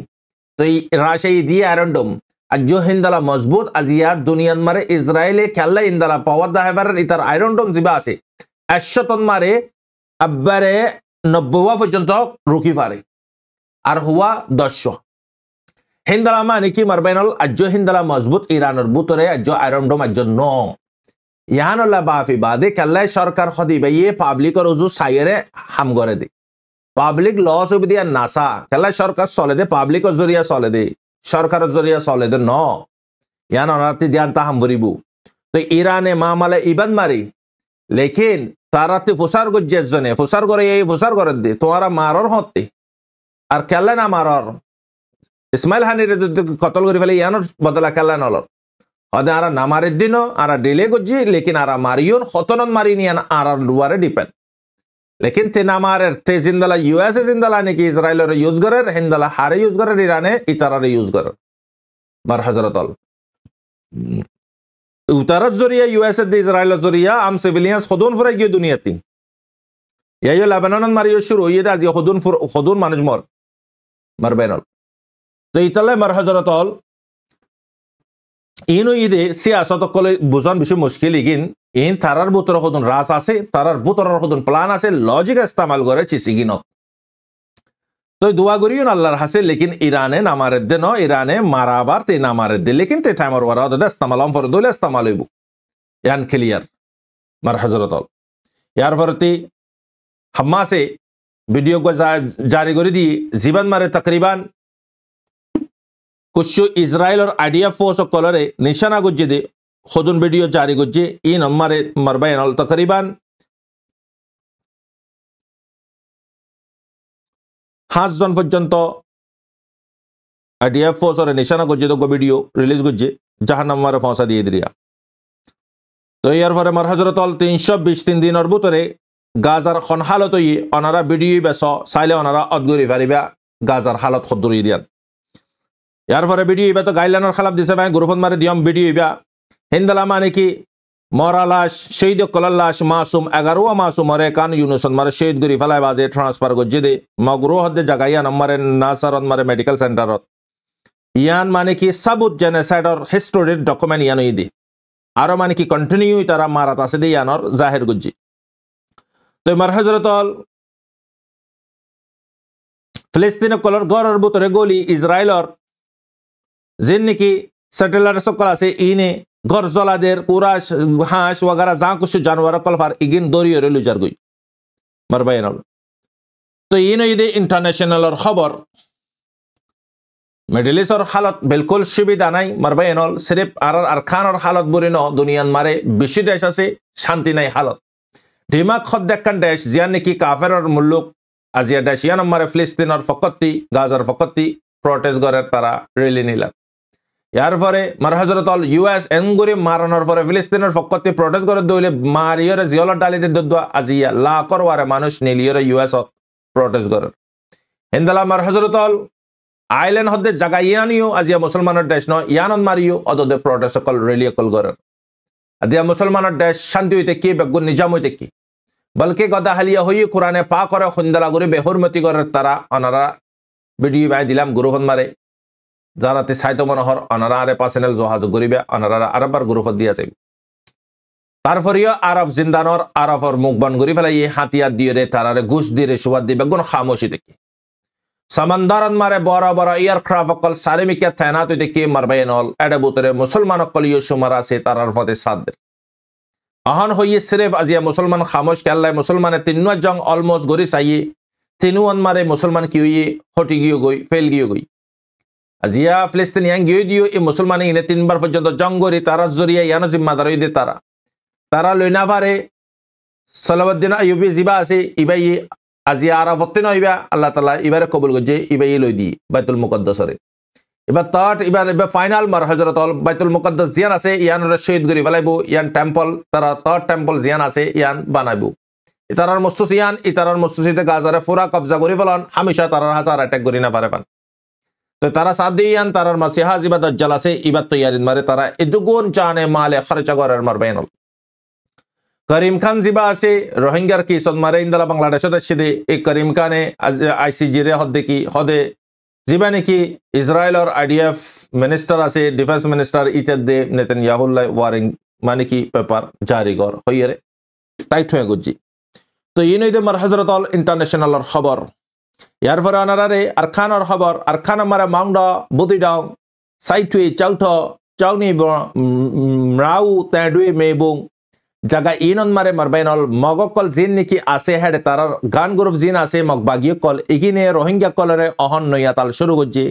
[SPEAKER 1] তো এই রাশাই দিয়ে আয়রনডোম আর জো হিন্দালা মজবুত আজিয়ার দুনিয়ান মারে ইসরায়েলে খেললে ইন্দালা পাওয়ার দাহেবার ইতার আয়রনডোম জিবা আছে 100 টন মারে আব্বারে 90 পর্যন্ত রুকি পারে আর হুয়া 10 হিন্দালা মানে কি মারবাইনল আজ হিন্দালা মজবুত ইরানের বুতরে আজ আয়রনডোম আজ ন ইয়ানল্লা বাফি বাদে খেললে সরকার খদি বাইয়ে পাবলিকের উজু সাইরে হাম করে দে পাবলিক লস হইব দিয়া নাসা খেলা সরকার চলে দে পাবলিকের জরিয়া চলে দে সরকারের জরিয়া চলে দে ন ইয়ান অনাতি দিয়ান তাহাম ভরিব তো ইরানে মামালে ইবান মারি লেকিন তারাতে ফুসার গজ্জে জনে ফুসার করে এই ফুসার করে দে তোরা মারর হতে আর খেলা না মারর ইসমাইল হানির কতল করে ফেলে ইয়ানোর বদলা খেলা নলর হদে আরা নামারের দিনও আরা ডিলে গজ্জি লেকিন আরা মারিয়ন হতনন মারি নিয়ান আরা লুয়ারে ডিপেন্ড लेकिन ते नामारे ते जिंदला यूएस जिंदला ने की इजराइल रे यूज करे हिंदला हारे यूज करे ईराने इतारा रे यूज करे मर हजरतल उतारत जरिया यूएस दे इजराइल जरिया आम सिविलियंस खुदून फुरे गयो दुनिया ती या यो लेबनान मारियो शुरू ये दा खुदून मानुज मर बेनल तो इतले मर हजरतल इनो इदे सियासत कले बुझान बेশি मुश्किल लेकिन इन तारार बुतर खुदन रास আছে তারার বুতরের খুদন প্ল্যান আছে লজিক ইস্তেমাল করে চিসিগিনত তো দোয়া করিও আল্লাহর হাসে লেকিন ইরানে নামারে দে ন ইরানে মারাবার তে নামারে দে লেকিন তে টাইমর ওয়ারা দে ইস্তেমালম ফর দলে ইস্তেমাল হইব ইয়ান ক্লিয়ার মার হযরত ইয়ার ফরতি হামাসে ভিডিও को जारी করে দি জীবন মারে तकरीबन कुछ इजराइल और आईडीएफ फोर्स कलरे निशाना गुज्जे दे खुदन वीडियो जारी गुज्जे इन हमारे मरबाइन तकरीबन 5 জন পর্যন্ত आईडीएफ फोर्स और निशाना गुज्जे तो वीडियो रिलीज गुज्जे जहां हमारे फौसा दिए दिया तो यार फरे मर हजरत 320 दिन और बुतरे गाजार खन हालत ये अनारा वीडियो बेसो साइले अनारा अदगुरी फारिबा गाजार हालत खुदुरी दिया यार फरे वीडियो इबा तो गाइडलाइनर खिलाफ दिसे भाई ग्रुपन मारे दियम वीडियो इबा हिंदला माने की मरा लाश शहीद कलर लाश मासूम 11 मासूम मरे कान यूनुसन मारे शहीद गुरी फलाई बाजे ट्रांसफर गज्जे दे मगरो हदे जगाया नंबर नासरत मारे मेडिकल सेंटर यान माने की सबूत जेनोसाइड और हिस्टोरिक डॉक्यूमेंट यानो इदे आरो माने की कंटिन्यू तारा मारात आसे दे यानर जाहिर गज्जे तो मर हजरत फिलिस्तीन कलर गरर बुतरे गोली इजराइल और जिन की সেটেলার সকল আছে ইনে ঘর জলাদের কুরাস হাঁস ওগারা যা কিছু জানোয়ার কলফার ইগিন দরিয়ে লুজার গই মারবাইনল তো ইন ইদে ইন্টারন্যাশনালর খবর মিডল ইস্টর হালত বিলকুল সুবিধা নাই মারবাইনল সিরিফ আর খানর হালত বুরি ন দুনিয়ান মারে বেশি দেশ আছে শান্তি নাই হালত ঢিমাক খদ দেখান দেশ জিয়ান নাকি কাফেরর মুল্লুক আজিয়া দেশ ইয়ান মারে ফিলিস্তিনর ফকত্তি গাজার ফকত্তি প্রটেস্ট করে তারা রেলি নিলাম ইয়ার পরে মার হজরতল ইউএস এঙ্গুরি মারানোর পরে ফিলিস্তিনের ফকত্তি প্রটেস্ট করে দইলে মারিয়রে জিয়লর ডালিতে দোয়া আজিয়া লা করওয়ারে মানুষ নিলিয়রে ইউএস প্রটেস্ট করে হিন্দালা মার হজরতল আইল্যান্ড হদ্দে জায়গা ইয়ানিও আজিয়া মুসলমানের দেশ নয় ইয়ানন মারিও অদদে প্রটেস্ট সকল রেলি অকল করে আদিয়া মুসলমানের দেশ শান্তি হইতে কি বেগুন নিজাম হইতে কি বলকে গদা হালিয়া হই কোরআনে পা করে হিন্দালা করে বেহরমতি করে তারা অনারা ভিডিও বাই দিলাম গুরুহন মারে যারাতে সাইতো মনোহর অনারা আরে পার্সোনাল যোগাযোগ করিবে অনারা আরবার গ্রুপত দিয়া যাবে তারপরেও আরব জিন্দানর আরবর মুখ বন করি ফেলাই হাতিয়ার দিয়ে রে তারারে ঘুষ দিয়ে রে সুবাদ দিবে গুণ খামোশি দেখি সমন্দরন মারে বড় বড় এয়ারক্রাফট অকল সারিমিকে তৈনাত দেখি মারবাইনল এডে বুতরে মুসলমান অকল ইয়ে সুমার আছে তারার ফতে সাদের আহন হইয়ে সিরেফ আজিয়া মুসলমান খামোশ কেল্লাই মুসলমানে তিন্ন জং অলমোস্ট গরি চাইয়ে তিনুয়ান মারে মুসলমান কি হইয়ে হটি গিয়ে গই ফেল গিয়ে গই আজিয়া ফিলিস্তিনিয়ান গিয়ে দিও এই মুসলমান ইনে তিনবার পর্যন্ত জঙ্গরি তারা জরিয়া ইয়ানো জিম্মাদার হইতে তারা লইনা পারে সালাউদ্দিন আইয়ুবী জিবা আছে ইবাই আজিয়া আরাফতে নইবা আল্লাহ তাআলা এবারে কবুল করছে ইবাই লই দি বাইতুল মুকদ্দাসরে এবার তাট এবার ফাইনাল মার হযরতুল বাইতুল মুকদ্দাস জিয়ান আছে ইয়ানরে শহীদ করি ফেলাইবো ইয়ান টেম্পল তারা থার্ড টেম্পল জিয়ান আছে ইয়ান বানাইবো ইতারার মসজিদ ইয়ান ইতারার মসজিদে গাজারে পুরা কবজা করি ফেলন হামেশা তারার হাজার অ্যাটাক করি না পারে পান তো তারা সাদিয়ান তারার মাসিহা জিবা দাজ্জাল আছে ইবাত তৈয়ারিন মারে তারা এদুগুন জানে মালে খরচা করার মারবাইনল করিম খান জিবা আছে রোহিঙ্গার কি সদ মারে ইন্দালা বাংলাদেশত আসছে এই করিম খানে আইসিজি রে হদে কি হদে জিবা নাকি ইসরায়েলর আইডিএফ মিনিস্টার আছে ডিফেন্স মিনিস্টার ইত্যাদি নেতানিয়াহুল্লাহ ওয়ারিং মানে কি পেপার জারি কর হইয়ে টাইট হয়ে গুজি তো ইনইদে মার হযরতুল ইন্টারন্যাশনালর খবর ইয়ার পরে আনারে আরখানর খবর আরখান মারে মাংড বুদিডাও সাইটুই চাউঠ চাউনি রাউ তেডুই মেবুং জায়গা ইনন মারে মারবাইনল মগকল জিন নাকি আছে হেডে তারার গান গ্রুপ জিন আছে মগ বাগিয়ে কল ইগিনে রোহিঙ্গা কলরে অহন নয়াতাল শুরু করছে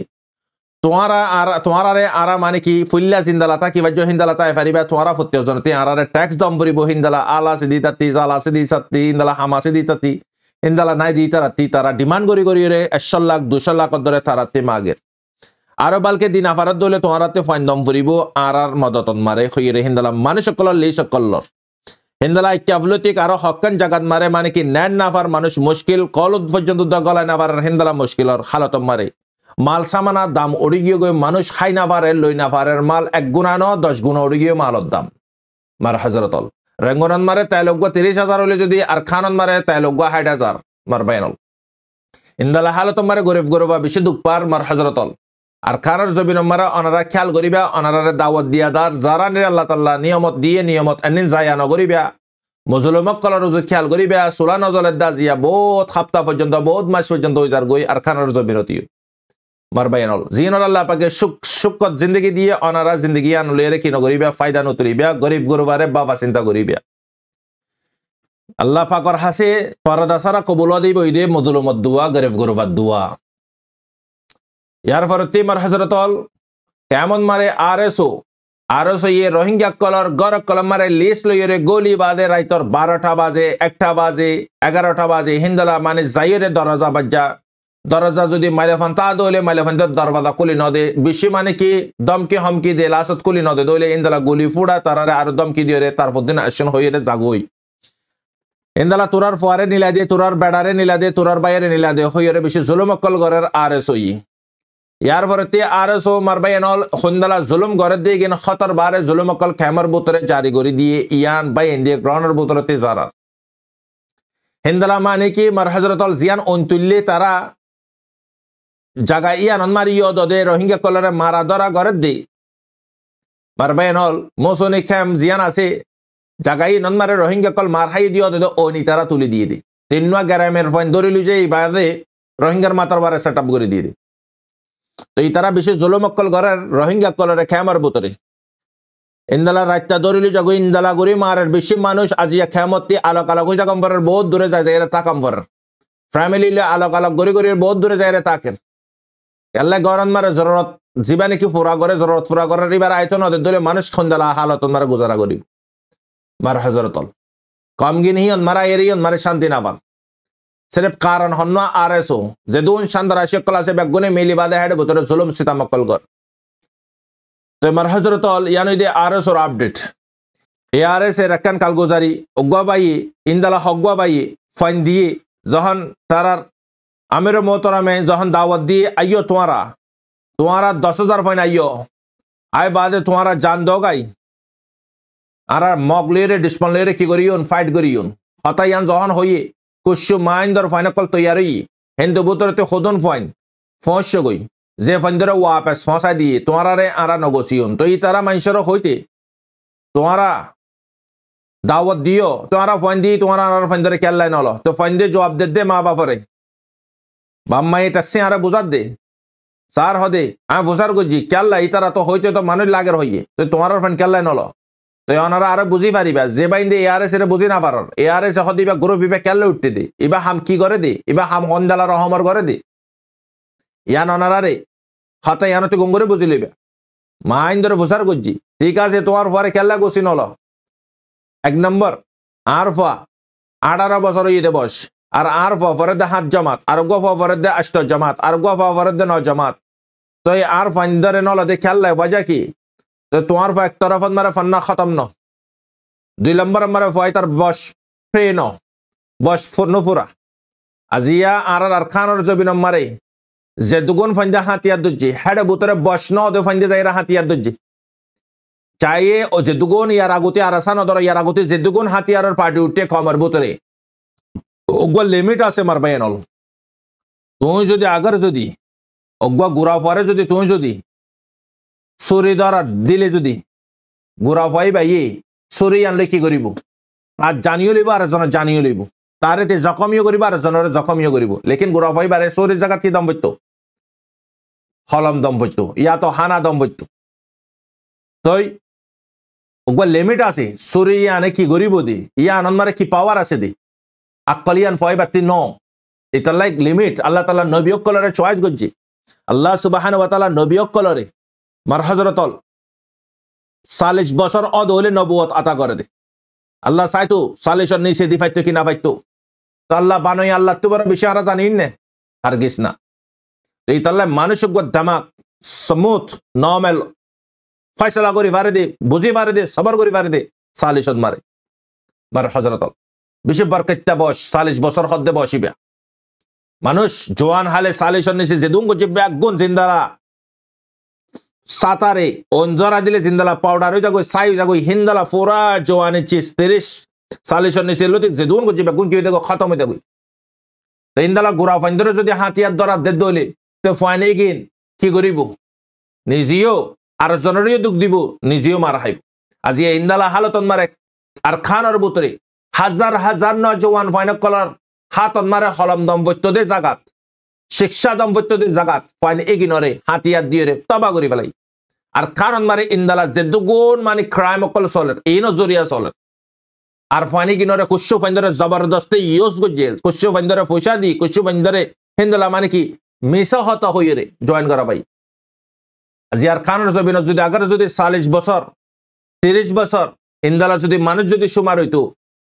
[SPEAKER 1] তোমারে আরা মানে কি ফুল্লা জিন্দালাতা কি বাজ্য হিন্দালাতা এফারিবা তোমারা ফুত্তেও জনতে আরারে ট্যাক্স দম পরিব হিন্দালা আলা সে দিতাতি জালা সে দিসাতি হিন্দালা হামা সে দিতাতি হিন্দালা নাই দিতারাতি তারা ডিমান্ড করি রে 100 লাখ 200 লাখ ধরে তারাতে মাগের আরো বালকে দিন আফারত দলে তোমারাতে ফাইন দম পরিব আর মদতন মারে হইরে হিন্দালা মানুষ সকল লেই সকলর হিন্দালা ইত্যাফলতিক আরো হকান জাগাত মারে মানে কি নেন নাফার মানুষ মুশকিল কল পর্যন্ত গলায় নাফার হিন্দালা মুশকিলর হালত মারে মাল সামানা দাম উড়ি গিয়ে গই মানুষ খাই না পারে লই না পারের মাল 1 গুণা ন 10 গুণা উড়ি গিয়ে মালত দাম মার হযরতল রেঙ্গনন মারে তাইলগ্য 30,000 হলে যদি আর খানন মারে তাইলগ্য 60,000 মার বাইনল ইন্দালা হালত মারে গরিব গরবা বেশি দুঃখ পার মার হযরতল আর খানার জমিন মারা অনারা খেয়াল করিবা অনারারে দাওয়াত দিয়া দার যারা নিয়ে আল্লাহ তাআলা নিয়মত দিয়ে নিয়মত এনিন যায়া নগরিবা মুজলুমক কলর রুজু খেয়াল করিবা সুলা নজলের দা জিয়া বহুত সপ্তাহ পর্যন্ত বহুত মাস পর্যন্ত ওই যার গই আর খানার জমিনতিও মারবাইনল জিনর আল্লাহ পাকে সুখত জিন্দগি দিয়ে অনারা জিন্দগি আনলে কি নগরিবা ফায়দা নতুলিবা গরিব গরবারে বাবা চিন্তা করিবা আল্লাহ পাকর হাসে পরদা সারা কবুল দিব ইদে মুজলুমত দুয়া গরিব গরবার দুয়া ইয়ার পরতে মার হযরতল কেমন মারে আরএসও ইয়ে রোহিঙ্গা কলর গরক কলম মারে লিস্ট লইরে গোলি বাজে রাইতর 12টা বাজে 1টা বাজে 11টা বাজে হিন্দালা মানে যাইরে দরজা বাজ্জা দরজা যদি মাইলেফান তা দইলে মাইলেফান দরজা খুলি নদে বেশি মানে কি দমকি হমকি দে লাসত খুলি নদে দইলে ইন্দালা গুলি ফুড়া তারারে আর দমকি দিয়ে তারপর দিন অ্যাকশন হইরে জাগই ইন্দালা তোরার ফোয়ারে নিলা দে তোরার বেড়ারে নিলা দে তোরার বাইরে নিলা দে হইরে বেশি জুলুমকল গরের আরএসও ইয়ার পরতে আরএসও মারবাইনল খুন্দালা জুলুম গরে দিয়ে গেন খতর বারে জুলুমকল খেমার বুতরে জারি করে দিয়ে ইয়ান বাই ইন্ডিয়া গ্রাউন্ডের বুতরতে যারা হিন্দালা মানে কি মার হযরতল জিয়ান অন্তুল্লে তারা জায়গা ইয়ান মারিও দদে রোহিঙ্গা কলরে মারা ধরা গরে দে মারবাইনল মৌসুনি খেম জিয়ান আছে জায়গায় নন্মারে রোহিঙ্গা কল মার হাই দিও দে ওনি তারা তুলে দিয়ে দে তিনয়া গ্রামের ফোন ধরে লুজে এই বাদে রোহিঙ্গার মাতার বারে সেট আপ করে দিয়ে দে তো তারা বেশি জুলুমক্কল ঘরের রোহিঙ্গা কলরে খেমার বুতরে ইন্দালা রাত্তা দরিলি জগ ইন্দালা গুরি মারের বেশি মানুষ আজিয়া খেমতি আলোক আলোক জাগম্বরের বহুত দূরে যায় এরা তাকাম্বরের ফ্যামিলি আলোক আলোক গড়ি গড়ির বহুত দূরে যায় এরা তাকের এল্লা গরম মারে জরুরত জীবা নাকি ফুরা করে জরুরত ফুরা করার এবার আয়তন ওদের দূরে মানুষ খন্দালা হালত মারা গুজারা করি মার হজরতল কম গিনহিয়ন মারা এরিয়ন মারে শান্তি না পান সির্ফ কারণ হন্য আর এসো যে দুন শান্দার আশিকল আছে বেগুনে মিলি বাদে হেডে ভিতরে জুলুম সীতামক্কল কর তো মার হজরতল ইয়ানি দে আর এস ওর আপডেট এ আর এস এর একখান কালগুজারি অগুয়া বাইয়ে ইন্দালা হগুয়া বাইয়ে ফাইন দিয়ে যখন তারার আমির মোহতরামে যখন দাওয়াত দিয়ে আইयो তোমারা 10,000 ফাইন আইयो আয় বাদে তোমারা জান দোগাই আর মগ লেরে ডিসপন লেরে কি করিয়ন ফাইট করিয়ন হতায়ান যখন হইয়ে কুশু মাইন্দর ফাইন কল তৈয়ারি হিন্দু বুতরতে খোদন ফাইন ফস গই যে ফাইন্দরে ওয়াপস ফসাই দিয়ে তোমারা রে আরা নগোসিয়ন তো এই তারা মানুষের হইতে তোমারা দাওয়াত দিও তোমারা ফাইন দিয়ে তোমারা আর ফাইন্দরে কেল্লাই নলো তো ফাইন দিয়ে জবাব দে মা বাপরে বাম্মা এটা সে আরে বুঝার দে সার হদে আমি বুঝার গুজি কেল্লা এই তারা তো হইতে তো মানুষ লাগের হইয়ে তো তোমার ফাইন কেল্লাই নলো তো ওনারা আরো বুঝি পারিবা যে বাইন্দে এআরএস এর বুঝি না পারন এআরএস হদিবা গ্রুপ ইবা কেল্লা উঠতে দে ইবা হাম কি করে দে ইবা হাম হন্দালা রহমর করে দে ইয়ান ওনারা রে হাতে ইয়ানতে গঙ্গরে বুঝি লইবা মাইন্দরে বুঝার গুজি ঠিক আছে তোমার পরে কেল্লা গুছি নল এক নম্বর আরফা 18 বছর হইতে বয়স আর আরফা ফরদে 7 জামাত আর গফা ফরদে 8 জামাত আর গফা ফরদে 9 জামাত তো এই আরফা ইন্দরে নল দে কেল্লা বাজা কি তো তোমার এক তরফত মারে ফন্না খতম ন 2 নম্বর মারে ফয় তার বস ফ্রে ন বস নুফুরা আজিয়া আর খানোর জবিন মারে যে দুগুণ ফাইন্দা হাতিয়ার দুজি হেডে বুতরে বস ন দে ফাইন্দে যাইরা হাতিয়ার দুজি চাইয়ে ও যে দুগুণ ইয়ার আগুতে আরাসান ধর ইয়ার আগুতে যে দুগুণ হাতিয়ারের পার্টি উঠে কমার বুতরে ওগুয়া লিমিট আছে মার বাইনল তুই যদি আগর যদি ওগুয়া গুড়া পরে যদি তুই যদি সরি দ্বারা দিলে যদি গুড়া পাই বাইয়ে সরি আনলে কি করিব আর জানিও লইব আর জন জানিও লইব তারে তে জখমিও করিব আর জনরে জখমিও করিব লেকিন গুড়া পাই বারে সরির জায়গা কি দম বইতো হলম দম বইতো ইয়া তো হানা দম বইতো তই ওগুয়া লিমিট আছে সরি আনে কি করিব দি ইয়া আনন্দ মারে কি পাওয়ার আছে দি আকলিয়ান ফয় বাতি ন এটা লাইক লিমিট আল্লাহ তাআলা নবী কলরে চয়েস গজি আল্লাহ সুবহানাহু ওয়া তাআলা নবী কলরে মার হজরতল 40 বছর অদ হলে নবুয়ত আতা করে দে আল্লাহ চাইতো 40 নিচে দি ফাইতো কি না ফাইতো তো আল্লাহ বানই আল্লাহ তো বড় বিষয় আর জানিন না আর গিস না এই তাল্লা মানুষক দামাক সমুত নরমাল ফয়সালা করি পারে দে বুঝি পারে দে সবর করি পারে দে 40 মারে মার হজরতল বেশি বরকতটা বয়স 40 বছর হদ্দে বসিবা মানুষ জওয়ান হালে 40 নিচে যে দুঙ্গ যে ব্যাগুন জিন্দারা সাতারে অঞ্জরা দিলে জিন্দালা পাউডার হয়ে যাগো সাই যাগো হিন্দালা ফোরা জওয়ানি 30-40 নিচে লতি যে দুন গজি বেগুন কি দেখো খতম হয়ে যাবে হিন্দালা গুড়া ফাইন্দরে যদি হাতিয়ার ধরা দে দলে তো ফাইনে গিন কি করিব নিজেও আর জনরিও দুঃখ দিব নিজেও মার খাইব আজি ইন্দালা হালতন মারে আর খানর বুতরে হাজার হাজার নজওয়ান ফাইন কলার হাতন মারে হলম দম্পত্য দে জাগাত শিক্ষা দম্পত্যদের জাগাত ফাইন এগিনরে হাতিয়ার দিয়ে তবা করি পেলাই আর কারণ মারে ইন্দালা যে দুগুণ মানে ক্রাইম অকল চলের এই নজরিয়া চলের আর ফাইন এগিনরে কুশু ফাইন্দরে জবরদস্তি ইউজ গজিয়ে কুশু ফাইন্দরে পয়সা দি কুশু ফাইন্দরে হিন্দালা মানে কি মিশা হত হইয়ে রে জয়েন করা ভাই আজি আর খানের জবিন যদি আগের যদি 40 বছর 30 বছর ইন্দালা যদি মানুষ যদি সুমার হইতো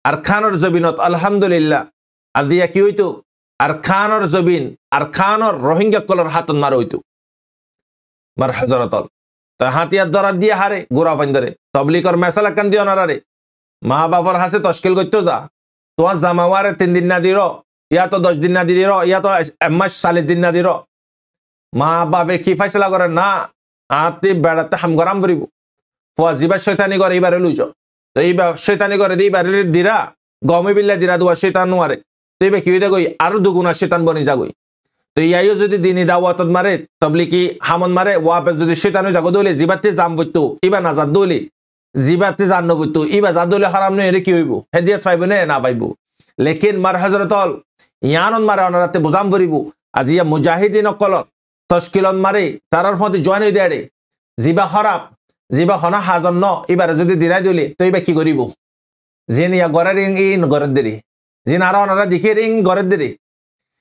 [SPEAKER 1] আর খানের জবিনত আলহামদুলিল্লাহ আর দিয়া কি হইতো আর খানর জবিন আর খানর রোহিঙ্গা কলর হাতন মার হইতো মার হজরতল তো হাতিয়ার ধরা দিয়ে হারে গোড়া ফাইন্দরে তবলিকর মেসালা কান দিও নারে মা বাবার হাসে তশকিল করতে যা তোমার জামাওয়ারে 3 দিন না দিল ইয়া তো 10 দিন না দিল ইয়া তো মাস 40 দিন না দিল মা বাপে কি ফাইসলা করে না আতি বেড়াতে হাম গরাম করিব ফজিবা শয়তানি করে এবারে লুইছ তো এইবার শয়তানি করে দিই বারে দিরা গমে বিল্লা দিরা দুয়া শয়তান নোয়ারে তেবে কি হইতে গই আরো দুগুণা শয়তান বনি যাগই তো ইয়াইও যদি দিনী দাওয়াতত মারে তবলিকি হামন মারে ওয়াপে যদি শয়তান যাগো দলে জিবাতে জাম বইতো ইবা না জাদ দলে জিবাতে জান্ন বইতো ইবা জাদ দলে হারাম নয় এর কি হইব হেদিয়াত পাইব না পাইব লেকিন মার হযরতল ইয়ানন মারে অনরাতে বুজাম করিব আজিয়া মুজাহিদিন কলত তশকিলন মারে তারার ফতে জয়েন হয়ে দেয় জিবা খারাপ জিবা হনা হাজন ন এবারে যদি দিরাই দিলে তো এবার কি করিব জিন ইয়া গড়ের ইন গড়ের দেরি জিন আরা ওনারা দেখে ইং গড়ের দেরি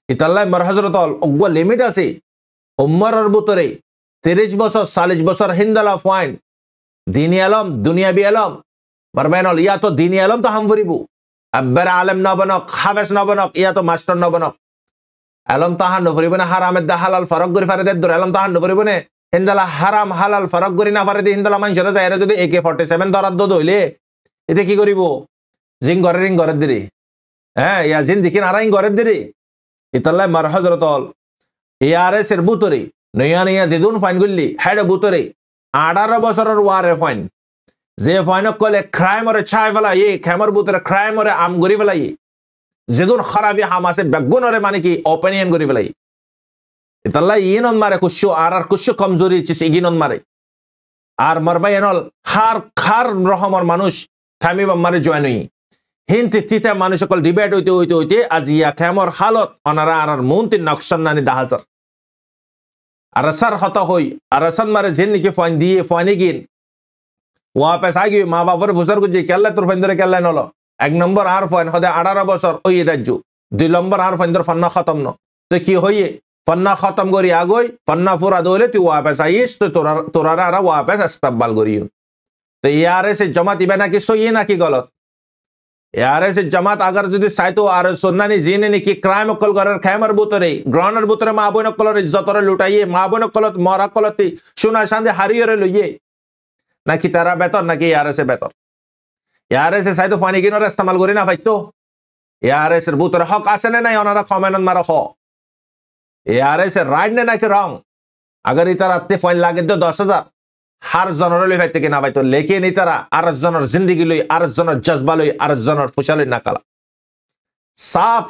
[SPEAKER 1] ইতাল্লাহ মর হজরত অজ্ঞ লিমিট আছে উম্মরের ভিতরে 30 বছর 40 বছর হিন্দালা ফাইন দিনী আলম দুনিয়াবি আলম মারবেনল ইয়া তো দিনী আলম তো হাম ফুরিব আব্বার আলম ন বনক হাফেজ ন বনক ইয়া তো মাস্টার ন বনক আলম তাহার নফরিব না হারামের দা হালাল ফরক করে ফারে দূর আলম তাহার নফরিব না হিন্দালা হারাম হালাল ফরক করে না ফারে দি হিন্দালা মানুষেরা যায় যদি AK-47 ধরার দোদ হইলে এতে কি করিব জিং ঘরের দিরি হ্যাঁ ইয়া জিন দেখিন আর ঘরের দিরি ইতাল্লাহ মার হজরতল ARS এর বুতরে নয়া নয়া দিদুন ফাইন গুল্লি হেড বুতরে 18 বছরের ওয়ারে ফাইন যে ফাইন কলে ক্রাইম ওরে ছাই ফেলাই খেমর বুতরে ক্রাইম ওরে আম গরি ফেলাই যেদুন খারাপি হামাসে বেগুন ওরে মানে কি ওপিনিয়ন করি ফেলাই ইতাল্লাহ ইনন মারে কুশো আর কুশো কমজোরি চিস ইগিনন মারে আর মারবাই এনল খার রহমর মানুষ থামিব মারে জয়েন হই হিন্তি তিতে মানুষ সকল ডিবেট হইতে আজিয়া খেমর হালত অনারা আর মুন্তি নকশন নানি 10,000 আর সার হত হই আর সান মারে জিন কি ফাইন দিয়ে ফাইনে গিন ওয়াপস আগি মা বাবার বুজার গুজি কেল্লা তোর ফাইন ধরে কেল্লা নলো 1 নম্বর আর ফাইন হদে 18 বছর ওই দাজ্জু 2 নম্বর আর ফাইন ধর ফান্না খতম ন তো কি হইয়ে ফান্না খতম করি আগই ফান্না ফুরা দলে তুই ওয়াপস আইস তো তোরারা আর ওয়াপস ইস্তেকবাল করিও তো ARS জমাত ইবে নাকি সই নাকি গলত ARS जमात अगर যদি চাইতো আর সুন্নানি জিনে নাকি ক্রাইম অকল করার খায়মার বুতরে গ্রহণের বুতরে মা বোন অকলর ইজ্জতরে লুটাইয়ে মা বোন অকলত মরা কলতি সোনা সান্দে হারিয়ে লইয়ে নাকি তারা বেতর নাকি ARS বেতর ARS চাইতো ফানি কিনর ইস্তেমাল করি না পাইতো ARS এর বুতরে হক আছে না নাই ওনারা কমেন্ট মারা হ ARS এর রাইট না নাকি রং अगर ইতার আত্তে ফাইন লাগে তো 10,000 হার জনের লই ভাইতে কিনা ভাইতো লেখে নি তারা আর জনের জিন্দগি লই আর জনের জজবা লই আর জনের ফুসালই না কালা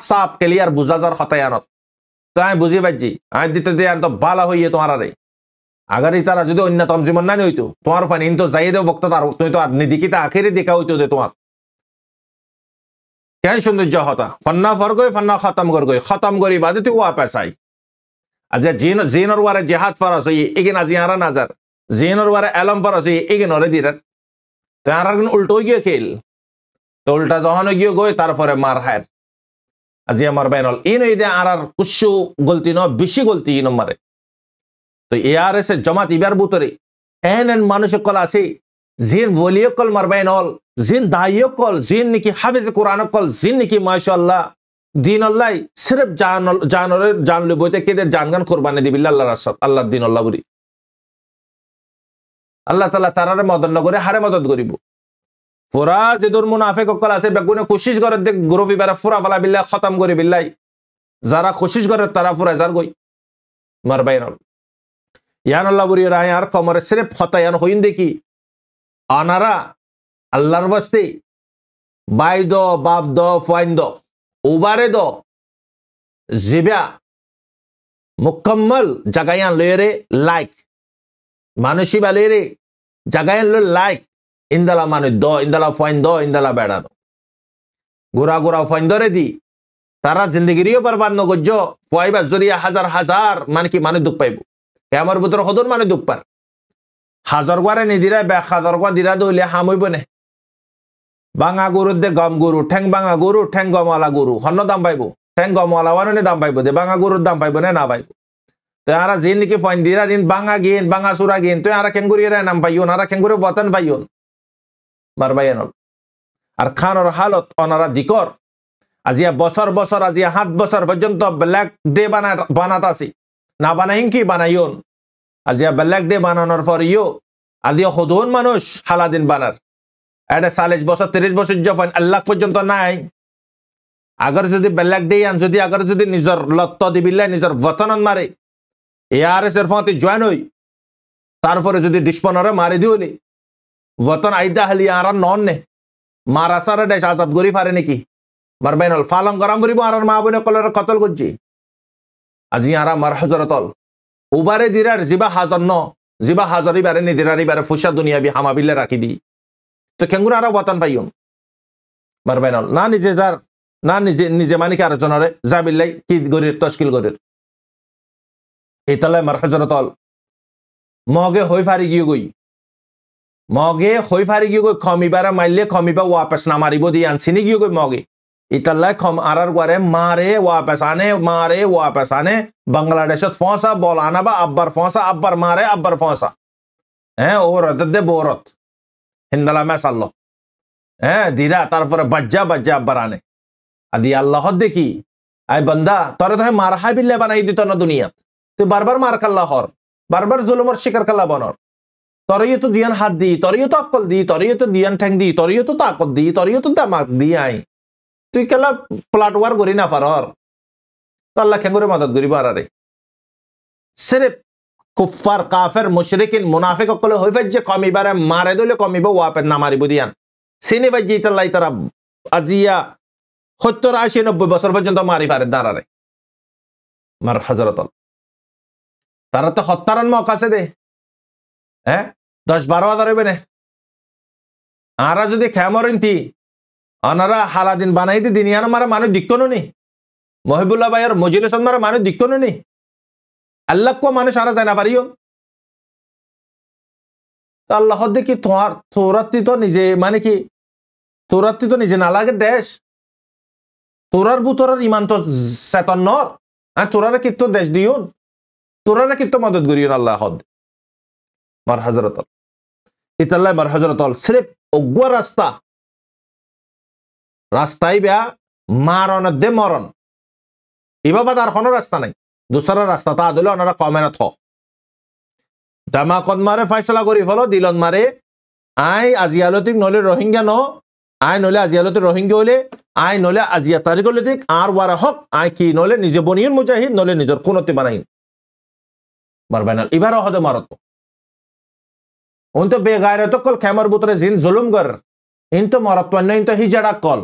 [SPEAKER 1] সাপ ক্লিয়ার বুঝাজার হতায়ানত তো আমি বুঝি পাইছি আমি দিতে দিয়ে তো বালা হইয়ে তোমার আরে আগারি তারা যদি অন্যতম জীবন না হইতো তোমার ফানি তো যাই দেও বক্ত তার তুমি তো আর নিদিকিতা আখেরে দেখা হইতো দে তোমার কেন সৌন্দর্য হতা ফন্না ফরগই ফন্না খতম করি বাদে তুই ওয়াপস আই আজ জিনর ওয়ারে জিহাদ ফরস হই এগিন আজি আরা নাজার জিনর ওয়ারে এলম ফরস হই এগিন ওরে দিরার তো আর উল্টো গিয়ে খেল তো উল্টা যখন গিয়ে গই তারপরে মার হায় আজি আমার বাইনল ইন ইদে আর কুশু গলতি ন বেশি গলতি ইন মারে তো ARS জমাত ইবার বুতরে এন মানুষ কল আছে জিন ওলিয় কল মার বাইনল জিন দাইয় কল জিন নাকি হাফেজ কোরআন কল জিন নাকি মাশাআল্লাহ দিন আল্লাহ সির্ফ জানলে বইতে কেদে জানগান কোরবানি দিবিল্লাহ আল্লাহর রাস্তাত আল্লাহ দিন আল্লাহ বুরি আল্লাহ তাআলা তারারে মদদ নগরে হারে মদদ করিব পুরা যে দূর মুনাফিক কল আছে বেগুনে কোশিশ করে দেখ গ্রুপি বারা ফুরা ফালা বিল্লাহ খতম করি বিল্লাহ যারা কোশিশ করে তারা ফুরা যার গই মার বাইনল ইয়ান আল্লাহ বুরি রায় আর কমরে সির্ফ খতায়ান হইন দেখি আনারা আল্লাহর ওয়াস্তে বাই দো বাপ দো ফাইন দো उबारे दो जिब्या मुकम्मल जगायान लेरे लाइक मानुषी बालेरे जगायान लो लाइक इंदला मानु दो इंदला फाइन दो इंदला बेड़ा दो गुरा फाइन दो रे दी तारा जिंदगी रियो बर्बाद न गज्जो फाइबा जरिया हजार मान की मानु दुख पाइबो कैमर बुतर खदुर मानु दुख पर हजार गुआरे निदिरा बे हजार गुआ दिरा दो ले हामइबो ने बांगा गुरु दे गम गुरु ठेंग बांगा गुरु ठेंग गमवाला गुरु हन्नो दाम पाइबो ठेंग गमवाला वाने दाम पाइबो दे बांगा गुरु दाम पाइबो ने ना पाइबो तो यारा जिन की फाइन दिरा दिन बांगा गेन बांगा सुरा गेन तो यारा केंगुरी रे नाम पाइयो नारा केंगुरी वतन पाइयो मारबायन আর খান और हालत ओनारा दिकर আজিয়া বছর আজিয়া 7 বছর পর্যন্ত ব্ল্যাক ডে বানাতাছি না বানাইন কি বানাইন আজিয়া ব্ল্যাক ডে বানানোর পর ইও আদিও খুদুন মানুষ হালাদিন বানার এটা 40 বছর 30 বছর যখন আল্লাহ পর্যন্ত নাই আগার যদি ব্ল্যাক ডে আন যদি আগার যদি নিজর লত্ত দিবিল্লাহ নিজর ওয়াতনন মারে ARS এর ফতে জয়েন হই তারপরে যদি ডিসপনরে মারি দিওলি ওয়াতন আইদা হলি আর নন নে মারা সারা দেশ আজাদ গরি পারে নাকি মারবাইনল ফালং গরম করিব আর মা বনে কলর কতল করজি আজি আরা মার হযরতল উবারে দিরার জিবা হাজার ন জিবা হাজারি বারে নিদিরারি বারে ফুসা দুনিয়া বি হামাবিল্লা রাখি দি তো কেঙ্গুরা আরা ওয়াতন পাইয়ন মারবাইনল না নিজে যার না নিজে নিজে মানে কি আর জনরে যাবিল্লাই কি গরির তশকিল গরির ইতালে মার হজরতল মগে হই ফারি গিয়ে গই মগে হই ফারি গিয়ে গই খমিবারা মাইলে খমিবা ওয়াপাস না মারিব দিয়ে আনছিনি গিয়ে গই মগে ইতাল্লাই খম আরার গরে মারে ওয়াপাস আনে বাংলাদেশত ফসা বল আনাবা আব্বার ফসা আব্বার মারে আব্বার ফসা হ্যাঁ ও রদে বোরত হিন্দালা মেসাল্লো হ্যাঁ ধীরা তারপরে বাজ্জা আব্বার আনে আদি আল্লাহ দেখি আই বন্দা তোরে তো মার হাই বিল্লে বানাই দিত না দুনিয়াত তুই বারবার মার কাল্লা হর বারবার জুলুমর শিকার কাল্লা বনর তরিয়ে তো দিয়ান হাত দি তরিয়ে তো অকল দি তরিয়ে তো দিয়ান ঠ্যাং দি তরিয়ে তো তাকত দি তরিয়ে তো তামাক দি আই তুই কেলা প্লাট ওয়ার করি না পারর তো আল্লাহ খেঙ্গুরে মদত করিব আরে সিরিফ কুফার কাফের মুশরিকিন মুনাফিক অকলে হই যে কমিবারে মারে দলে কমিব ওয়াপে না মারিব দিয়ান সিনি ভাই জিতাল্লাই তারা আজিয়া 70-80-90 বছর পর্যন্ত মারি পারে দাঁড়ারে মার হজরতল তারা তো হত্যারান মক আছে দে হ্যাঁ 10-12 হাজার হইবে না আরা যদি খেমরিনতি আনারা হালাদিন বানাই দি দিনিয়ান মারা মানুষ দিক্কনো নি মহিবুল্লাহ ভাইয়ের মজিল হোসেন মারা মানুষ দিক্কনো নি আল্লাহ কো মানুষ আরা যায় না পারিও আল্লাহ দেখি তোমার তোরাত্তি তো নিজে মানে কি তোরাত্তি তো নিজে না লাগে দেশ তোরার বুতরার ইমান তো চেতন নর আর তোরারে কিন্তু দেশ দিও তোরারে কিন্তু মদত করিও আল্লাহ হদ মার হজরতল ইতাল্লাহ মার হজরতল সিরিফ অগুয়া রাস্তাই বেয়া মারণ দে মরণ এবার তার কোনো রাস্তা নাই দুসরা রাস্তা তা দিলে ওনারা কমে না থ দামাকত মারে ফাইসলা করি ফলো দিলন মারে আই আজিয়ালতিক নলে রোহিঙ্গা ন আই নলে আজিয়ালতি রোহিঙ্গা হলে আই নলে আজিয়া তারিখ লতিক আর ওয়ারা হক আই কি নলে নিজে বনিয়ন মুজাহিদ নলে নিজের কোনতি বানাইন বারবাইনাল এবারও হদে মারত উন তো বেগায়রে তো কল খেমার বুতরে জিন জুলুম কর ইন তো মরত ইন তো হিজাড়া কল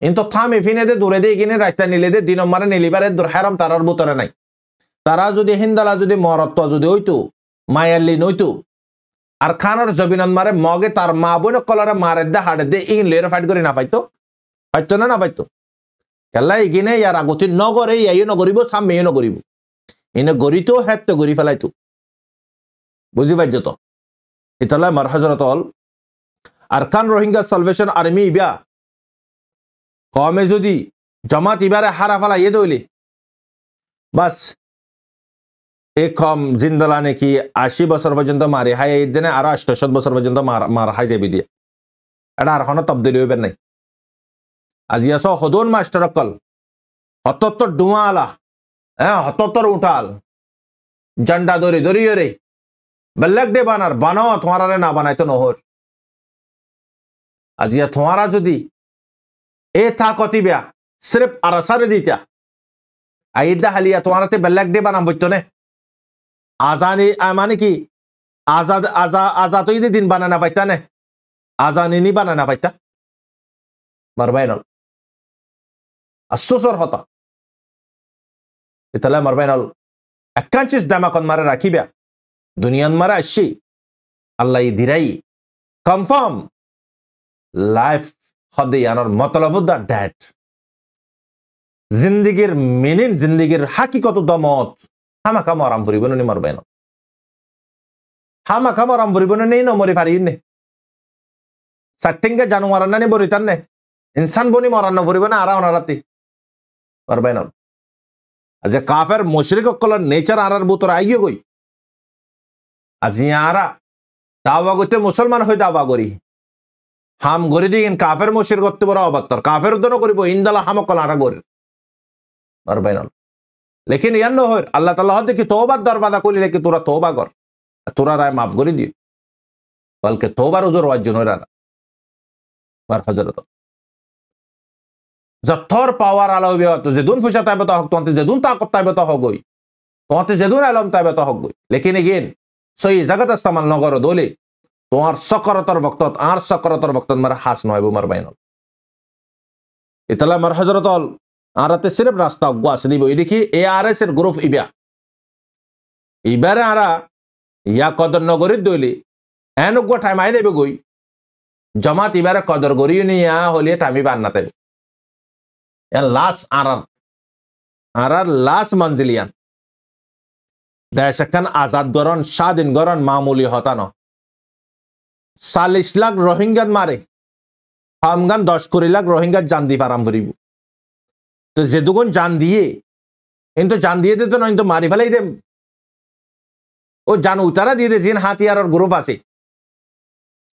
[SPEAKER 1] ইন তো থামে ফিনে দে দূরে দিয়ে কিনে রাস্তা নিলে দে দিন মারে নিলিবারে দূর হেরাম তারার বুতরে নাই তারা যদি হিন্দালা যদি মরত্ব যদি হইতো মায়াল্লি নইতো আর খানার জবিনন মারে মগে তার মা বোন কলারে মারে দে হাড়ে দে ইন লের ফাইট করে না পাইতো না পাইতো কেলা ইগিনে ইয়ার আগতি নগরে ইয়াইও নগরিব সামমেও নগরিব ইনে গরিতো হেত্তে গরি ফেলাইতো বুঝি পাইছ তো ইতালা মার হজরতল আর খান রোহিঙ্গা সালভেশন আর্মি ইবা কমে যদি জামাত ইবারে হারা ফেলা ইয়ে দইলে বাস এই কম জিন্দালা নাকি 80 বছর পর্যন্ত মারি হাই এই দিনে আরো 800 বছর পর্যন্ত মার হাই যাবি দিয়ে এটা আর কোনো তবদিলি হইবেন নাই আজি আস হদন মাস্টার অকল 77 ডুমা আলা হ্যাঁ 77 উঠাল ঝান্ডা দড়ি রে বেলেগ ডে বানার বানাও তোমারা না বানাইতো নহর আজিয়া তোমারা যদি এ থা কতিবা সির্ফ আরাসারে দিতা আইদা হালিয়া তোমারাতে বেলেগ ডে বানাম বইতো নে আজানি মানে কি আজাদই দিন বানানা পাইতা নে আজানি নি বানানা পাইতা মারবাইনল আসসর হতা ইতালা মারবাইনল একাঞ্চিস দামাকন মারে রাখিবা দুনিয়ান মারা আসছি আল্লাহ দিরাই কনফার্ম লাইফ হদে আনার মতলব দা ড্যাট জিন্দিগির মিনিং জিন্দিগির হাকিকত দমত হামাকা মরাম ফুরিব নি মারবাইন হামাকা মরাম ফুরিব নেই নমরি ফারিন নে সাটিংকে জানুয়ার না নি বরিতান নে ইনসান বনি মরান্ন ফুরিব না আরা অনারাতি মারবাইন আজ কাফের মুশরিক কলর নেচার আরার বুতর আইয়ে গই আজি আরা দাওয়া করতে মুসলমান হই দাওয়া করি হাম গরি দিন কাফের মুশরিক করতে বড় অবাত্তর কাফের দন করিব ইনদালা হাম কল আরা গরি মারবাইন लेकिन यार न हो अल्लाह ताला देखी तौबा दरवाजा खोली लेकिन तोरा तौबा कर तोरा राय माफ करी दी बल्कि तौबार उजर वाज्य नय राना मार हजरत जथर पावर आलो बे तो जेदुन फुशा ताइबे तो हक तो जेदुन ताकत ताइबे तो हक गई तो जेदुन आलम ताइबे तो हक गई लेकिन अगेन सही जगत इस्तेमाल न करो दोले তোমার সকরতর বক্তত আর সকরতর বক্তত মার হাস নয় মার বাইন ইতালা মার হজরতল আরাতে সির্ফ রাস্তা গোয়াস দিব দেখি এআরএস এর গ্রুপ ইবারে আরা ইয়া কদর নগরীর দইলি এনগো টাইম আই দেবে গই জামাত ইবারে কদর গরিও নিয়া হলিয়ে টাইমি বান্নাতে এ লাস আরার লাস মঞ্জিলিয়ান দেশ এখন আজাদ গরণ স্বাধীন গরণ মামুলি হতানো 40 লাখ রোহিঙ্গাত মারে হামগান 10 লাখ রোহিঙ্গার জান দি ফারাম করিব তো যেদুগুন জান দিয়ে কিন্তু জান দিয়ে দিত না কিন্তু মারি ফেলাই দেম ও জান উতারা দিয়ে দে জিন হাতিয়ার গ্রুপ আছে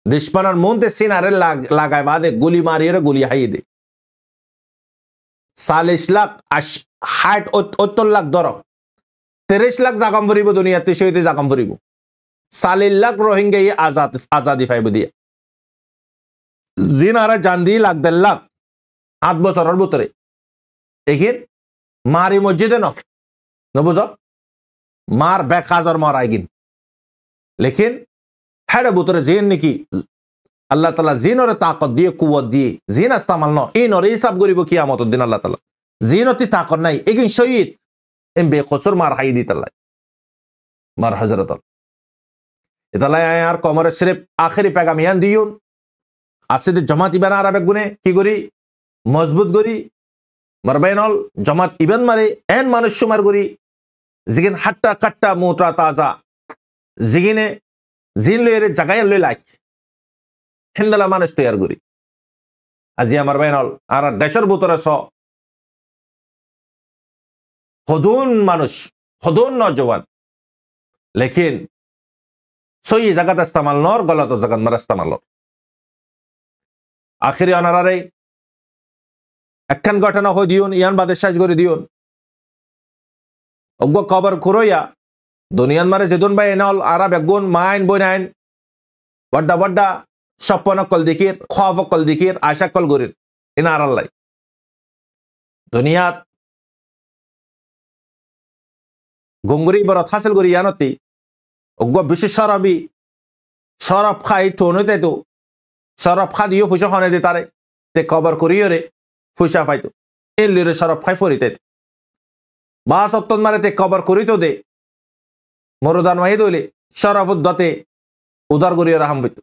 [SPEAKER 1] দুশ্মনের মনতে সিনারে লাগায় বাদে গুলি মারিয়ে গুলি হাইয়ে দে 40 লাখ 70 লাখ ধর 30 লাখ জাকাম ফুরিব দুনিয়াতে সহিতে জাকাম ফুরিব 40 লাখ রোহিঙ্গা আজাদি ফাইব দিয়ে জিনারা জান দিয়ে লাখ 1.5 লাখ 8 বছরের ভিতরে এগিন মারি মসজিদে নবুঝ মার বেকাজর মার আইগিন লেকিন হেডে ভিতরে জিন নাকি আল্লাহ তাআলা জিনরে তাকত দিয়ে কুওয়াত দিয়ে জিন ইস্তেমাল ন ইনরে হিসাব করিব কিয়ামতের দিন আল্লাহ তাআলা জিনতি তাকত নাই এগিন শহীদ এম বেকসুর মার হাই দিত আল্লাহ মার হযরত ইতালাই আর কমরে সিরিফ আখেরি পেগাম ইয়ান দিউন আসিদ জামাত ইবান আরবে গুনে কি করি মজবুত করি মারবাইনল জামাত ইবান মারে এন মানুষ সুমার করি জিগিন হাট্টা কাট্টা মুত্রা তাজা জিগিনে জিন লইরে জাগায় লই লাইক হিন্দলা মানুষ তৈয়ার করি আজি আমার বাইনল আর দেশের ভিতরে হদুন মানুষ হদুন নজওয়ান লেকিন সই জায়গাতে ইস্তেমাল নর গলত জায়গাত মার ইস্তেমাল আখিরি অনারারে একখান ঘটনা হই দিউন ইয়ান বাদে শেষ করে দিউন অজ্ঞ কবর খুরইয়া দুনিয়ান মারে যেদুন ভাই এনল আরা বেগুন মাইন বইনাইন বড্ডা বড্ডা স্বপ্ন কল দিকির খোয়াফ কল দিকির আশা কল গরির ইন আরাল্লাই দুনিয়াত গঙ্গুরি বরত হাসিল করি ইয়ানতি অজ্ঞ বিশেষ সরব খাই টোনতে তো সরব খা দিও ফুসা খনে দে তারে তে কবর করিও রে ফুসা ফাইতো এন লিরে সরব খাই ফরিতে বা সত্তন মারে তে কবর করিতো দে মরুদান মাহি দইলে সরফুদ্দতে উদার করিও রাহাম বইতো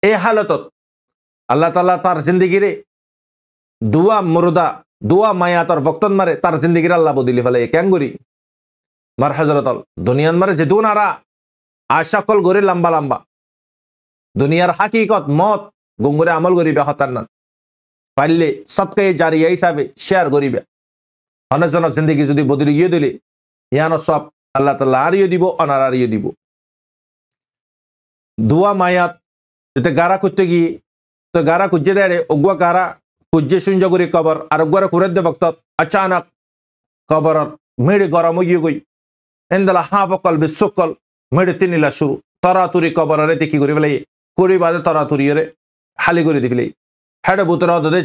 [SPEAKER 1] এই হালতত আল্লাহ তাআলা তার জিন্দিগিরে দুয়া মুরদা দুয়া মায়া তার ভক্তন মারে তার জিন্দিগির আল্লাহ বদিলি ফেলে ক্যাঙ্গুরি মার হযরতল দুনিয়ান মারে যে দুনারা আশা কল গরে লম্বা লম্বা দুনিয়ার হাকিকত মত গঙ্গুরে আমল করিবে হতার না পারলে সৎকে জারিয়া হিসাবে শেয়ার করিবে অনেকজন জিন্দিগি যদি বদলি গিয়ে দিলে ইয়ানো সব আল্লাহ তাআলা আরিয়ে দিব অনার আরিয়ে দিব দুয়া মায়াত এতে গারা করতে গিয়ে তো গারা খুঁজে দেয় অগুয়া গারা খুঁজে শুঞ্জ করি কবর আর অগুয়ারে কুরেদ দে ভক্ত আচানক কবর মেড়ে গরম হয়ে গই এন্দলা হাফকল বিশ্বকল মেড়ে তিনিলা শুরু তরাতুরি কবরে কি করি ফেলে করি বাদে তরাতুরি রে হালি করে দি ফেলে হেডে বুতরা দে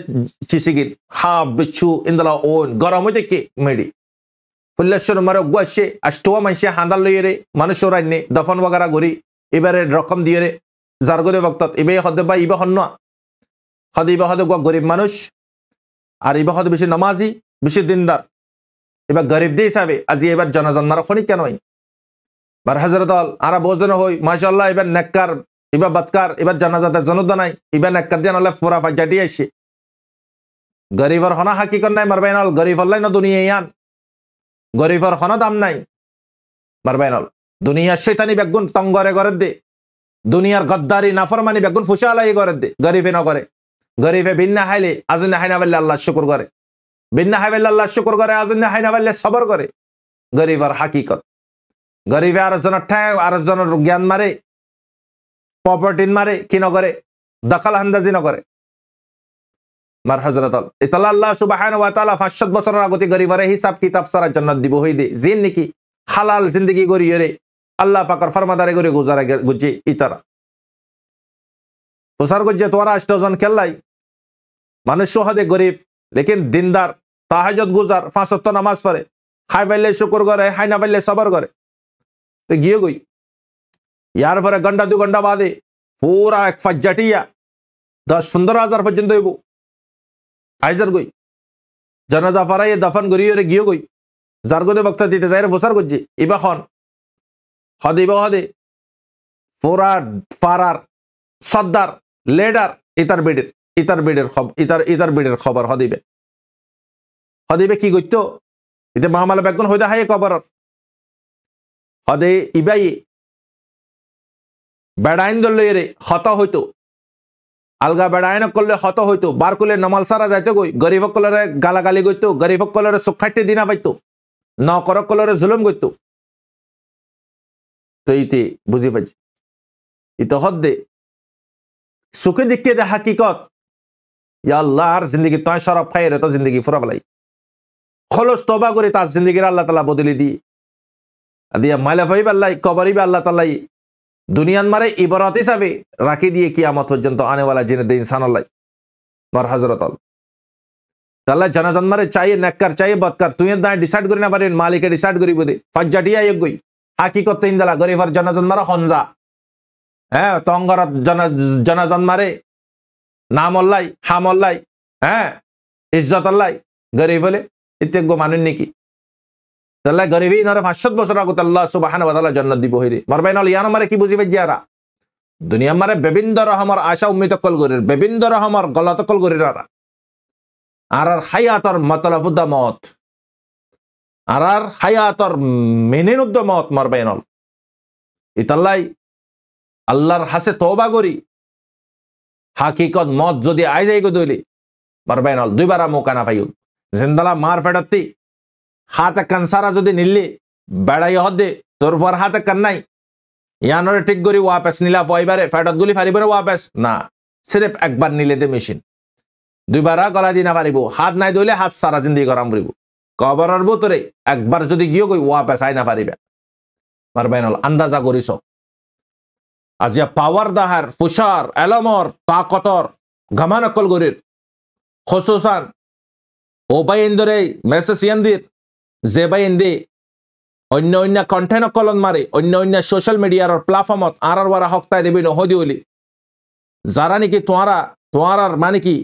[SPEAKER 1] চিসিগির হাফ বিচ্ছু এন্দলা ওন গরম হইতে কে মেড়ি ফুল্লেশ্বর মারে অগুয়া সে আষ্টুয়া মাইসে হাঁদাল লইয়ে রে মানুষ রাইনে দফন বগারা গড়ি এবারে রকম দিয়ে রে জারগদে ভক্তত ইবে হদে বা ইবে হন্ন হদে ইবে হদে গরিব মানুষ আর ইবে হদে বেশি নামাজি বেশি দিনদার এবার গরিব দিয়ে হিসাবে আজি এবার জনজন মারা খনি কেন বার হযরত আরা বোঝন হই মাশাআল্লাহ এবার নেককার এবার বদকার এবার জানাজাতে জনদা নাই এবার নেককার দিন আল্লাহ পুরা ফাজাটি আইছে গরিবর হনা হাকিকত নাই মারবাইনাল গরিব আল্লাহ না দুনিয়া ইয়ান গরিবর হনা দাম নাই মারবাইনাল দুনিয়ার শয়তানি বেগুন তঙ্গরে করে দে দুনিয়ার গদ্দারি নাফরমানি বেগুন ফুসা আলাই করে দে গরিবে ন করে গরিবে বিন্না হাইলে আজনা হাইনা বললে আল্লাহ শুকর করে বিন্না হাইলে আল্লাহ শুকর করে আজনা হাইনা বললে সবর করে গরিবর হাকিকত গরিবে আরেকজনের ঠায় আরেকজনের জ্ঞান মারে প্রপার্টি মারে কি ন করে দখল আন্দাজি ন করে মার হযরত ইতালা আল্লাহ সুবহানাহু ওয়া তাআলা 500 বছরের আগতে গরিবরে হিসাব কিতাব সারা জান্নাত দিব হই দে জিন নাকি হালাল জিন্দেগি করিয়ে রে আল্লাহ পাকের ফরমাদারি করে গুজারা গুজে ইতারা প্রসার গুজে তোরা 8 জন খেললাই মানুষ হদে গরিব লেকিন দিনদার তাহাজ্জুদ গুজার 5 ওয়াক্ত নামাজ পড়ে খাই পাইলে শুকর করে হাই না পাইলে সবর করে তো গিয়ে গই ইয়ার পরে ঘন্টা 2 ঘন্টা বাদে পুরা এক ফাজ্জাটিয়া 10-15 পর্যন্ত হইব আইজার গই জানাজা ফারাই দফন করিয়ে রে গিয়ে গই জারগদে বক্তা দিতে যাই রে প্রসার গুজে ইবা খন হদে ইবা হদে পুরা ফারার সর্দার লিডার ইতার বেডের খবর হদিবে কি করতো এতে মহামালা বেগুন হইতে হাই কবর হদে ইবাই বেড়াইন দলে রে হত হইতো আলগা বেড়াইন করলে হত হইতো বার করলে নমাল সারা যাইতো গই গরিব কলরে গালাগালি গইতো গরিব কলরে সুখাইতে দিনা পাইতো নকর কলরে জুলুম গইতো তো ইতি বুঝি পাইছি ইতো হদ্দে সুখে দিকে দে হাকিকত ইয়া আল্লাহ আর জিন্দগি তয় শরাব খাই রে তো জিন্দগি ফুরা বলাই খলস তবা করে তার জিন্দগির আল্লাহ তাআলা বদলি দি আদিয়া মাইলা ফাইব আল্লাহ কবরিবে আল্লাহ তাআলা দুনিয়ান মারে ইবারত হিসাবে রাখি দিয়ে কিয়ামত পর্যন্ত আনেওয়ালা জিনে দে ইনসান আল্লাহ মার হযরত আল্লাহ তাআলা জানাজান মারে চাইয়ে নেককার চাইয়ে বদকার তুই দা ডিসাইড করি না পারেন মালিকে ডিসাইড করিব দে ফাজ্জাটিয়া এক গই হাকিকত ইনদালা গরিফার জানাজান মারা খনজা হ্যাঁ তঙ্গরাত জানাজান মারে নাম আল্লাহ হাম আল্লাহ হ্যাঁ ইজ্জত আল্লাহ গরিব হলে ইত্তেক মানুষ নাকি তাহলে গরিবই নরে 500 বছর আগত আল্লাহ সুবহানাহু ওয়া তাআলা জান্নাত দিব হইরে মারবাইনাল ইয়ান মারে কি বুঝিবে জিয়ারা দুনিয়া মারে বেবিন্দ রহমার আশা উম্মিত কল গরির বেবিন্দ রহমার গলত কল গরির আর হায়াতর মতলবুদ মত আর হায়াতর মেনিনুদ মত মারবাইনাল ইতাল্লাই আল্লাহর হাসে তওবা করি হাকিকত মত যদি আই যাই গো দইলি মারবাইনাল দুইবারা মোকানা ফাইউ জিন্দালা মার ফেডাতি হাতে কানসারা যদি নিলি বেড়াই হদে তোর পর হাতে কান্নাই ইয়ানরে ঠিক করি ওয়াপস নিলা পয়বারে ফেডত গুলি ফারিবরে ওয়াপস না সির্ফ একবার নিলে দে মেশিন দুইবারা গলা দিনা পারিব হাত নাই দইলে হাত সারা জিন্দেগি গরম করিব কবরের ভিতরে একবার যদি গিয়ে কই ওয়াপস আই না পারিবে মারবাইনাল আন্দাজা করিস আজিয়া পাওয়ার দাহার ফুসার এলমর তাকতর গমানকল গরির খসুসান ও বাই ইন্দরে মেসেজ ইয়ান্দির যে বাই ইন্দি অন্য অন্য কন্টেন্ট কলন মারে অন্য অন্য সোশ্যাল মিডিয়ার প্ল্যাটফর্মত আর ওয়ারা হক্তায় দেবি নহদি হলি যারা নাকি তোমার মানে কি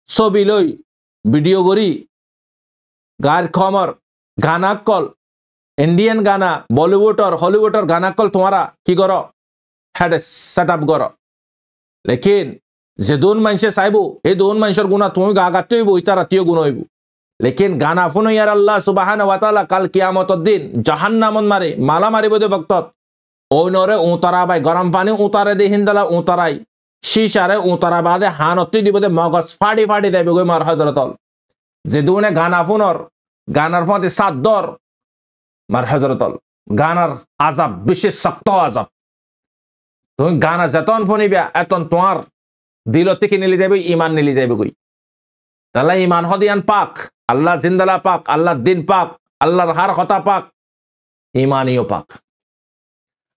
[SPEAKER 1] ছবি লই ভিডিও করি গার খমর গানা কল ইন্ডিয়ান গানা বলিউডর হলিউডর গানা কল তোমারা কি কর হেডে সেট আপ কর লেকিন যে दोन মানুষে চাইবো এই दोन মানুষের গুণা তুমি গা গাতে হইব ইতা রাতিও গুণ হইব লেকিন গানা ফুনো ইয়ার আল্লাহ সুবহানাহু ওয়া তাআলা কাল কিয়ামতর দিন জাহান্নামত মারে মালা মারিব দে বক্তত ওই নরে উতারা বাই গরম পানি উতারে দে হিন্দালা উতারাই শিশারে উতারা বাদে হানতি দিব দে মগজ ফাড়ি ফাড়ি দেবে গো মার হযরত যে দুনে গানা ফুনর গানার ফতে সাদর মার হযরত গানার আযাব বিশেষ শক্ত আযাব তুমি গানা যতন ফনিবা এতন তোমার দিল থেকে নিলে যাবে ইমান নিলে যাবে কই তাহলে ইমান হদিয়ান পাক আল্লাহ জিন্দালা পাক আল্লাহ দিন পাক আল্লাহর হার কথা পাক ইমানিও পাক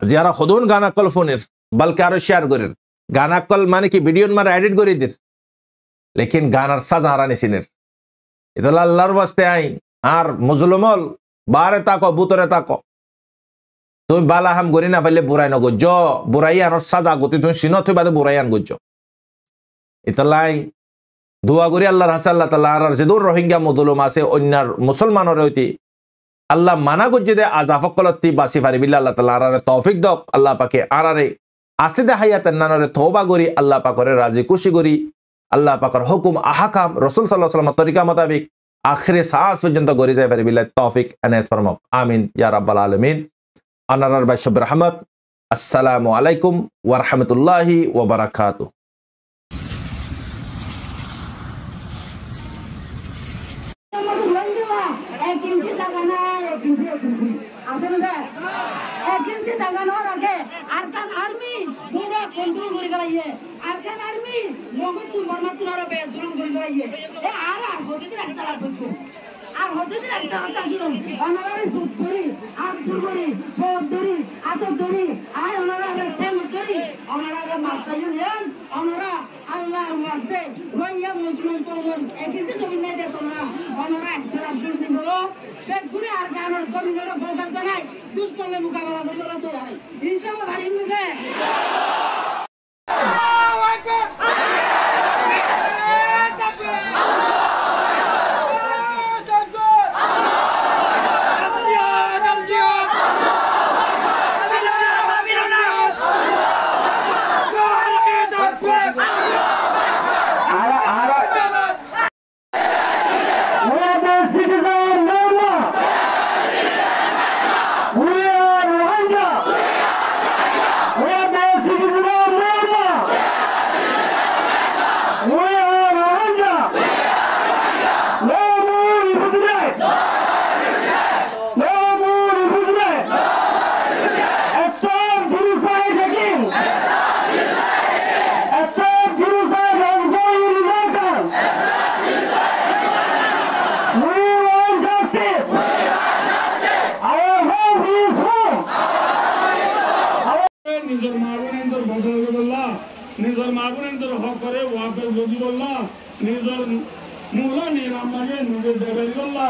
[SPEAKER 1] যারা খুদুন গানা কল ফোনের বলকে আরো শেয়ার করেন গানা কল মানে কি ভিডিও মারা এডিট করে দির লেকিন গানার সাজা হারা নিছিনের এটা আল্লাহর ওয়াস্তে আই আর মুজলুমল বারে তাকো বুতরে তাকো তুমি বালা হাম গরি না পাইলে বুড়াই নগো জ বুড়াই আনার সাজা গতি তুমি সিনত হই বাদে বুড়াই আন গজ্জ ইতালাই দোয়া করি আল্লাহর হাসে আল্লাহ তাআলা আর যে দূর রোহিঙ্গা মুজলুম আছে অন্যার মুসলমানের হইতে আল্লাহ মানা গজ্জে দে আজাফকলতি বাসি ফারিবিল্লাহ আল্লাহ তাআলা আর তৌফিক দক আল্লাহ পাকে আরারে আসিদে হায়াতের নানরে তওবা করি আল্লাহ পাকরে রাজি খুশি করি আল্লাহ পাকর হুকুম আহকাম রাসূল সাল্লাল্লাহু আলাইহি ওয়াসাল্লাম তরিকা মোতাবেক আখিরে সাস পর্যন্ত গরি যায় ফারিবিল্লাহ তৌফিক এনায়েত ফরমাক আমিন ইয়া রাব্বাল আলামিন আনারার বাইশব রহমত আসসালামু আলাইকুম ওয়া রাহমাতুল্লাহি ওয়া বারাকাতুহু
[SPEAKER 2] আর হতে দিন একটা কথা কি ওনারা সুপ করি আর সুরি ফোন ধরি আতর ধরি আয় ওনারা ঠেম ধরি ওনারা মাস্টারিয়ান ওনারা আল্লাহর ওয়াস্তে রোহিঙ্গা মুসলিম তোমর একইতে ছবি নাই দেত না ওনারা একটা রাষ্ট্র দিবলো বেগুনে আর গানোর ছবি ধরে ফোকাস বানাই দুষ্টলে মোকাবেলা করে ওরা তো যায় ইনশাআল্লাহ ভারী মুখে আল্লাহু আকবার We are
[SPEAKER 3] নিজের মা বোনের হক করে ওয়াকে যদি বললা নিজের মূলা নিয়ে আমাকে নিজের দেখাই বললা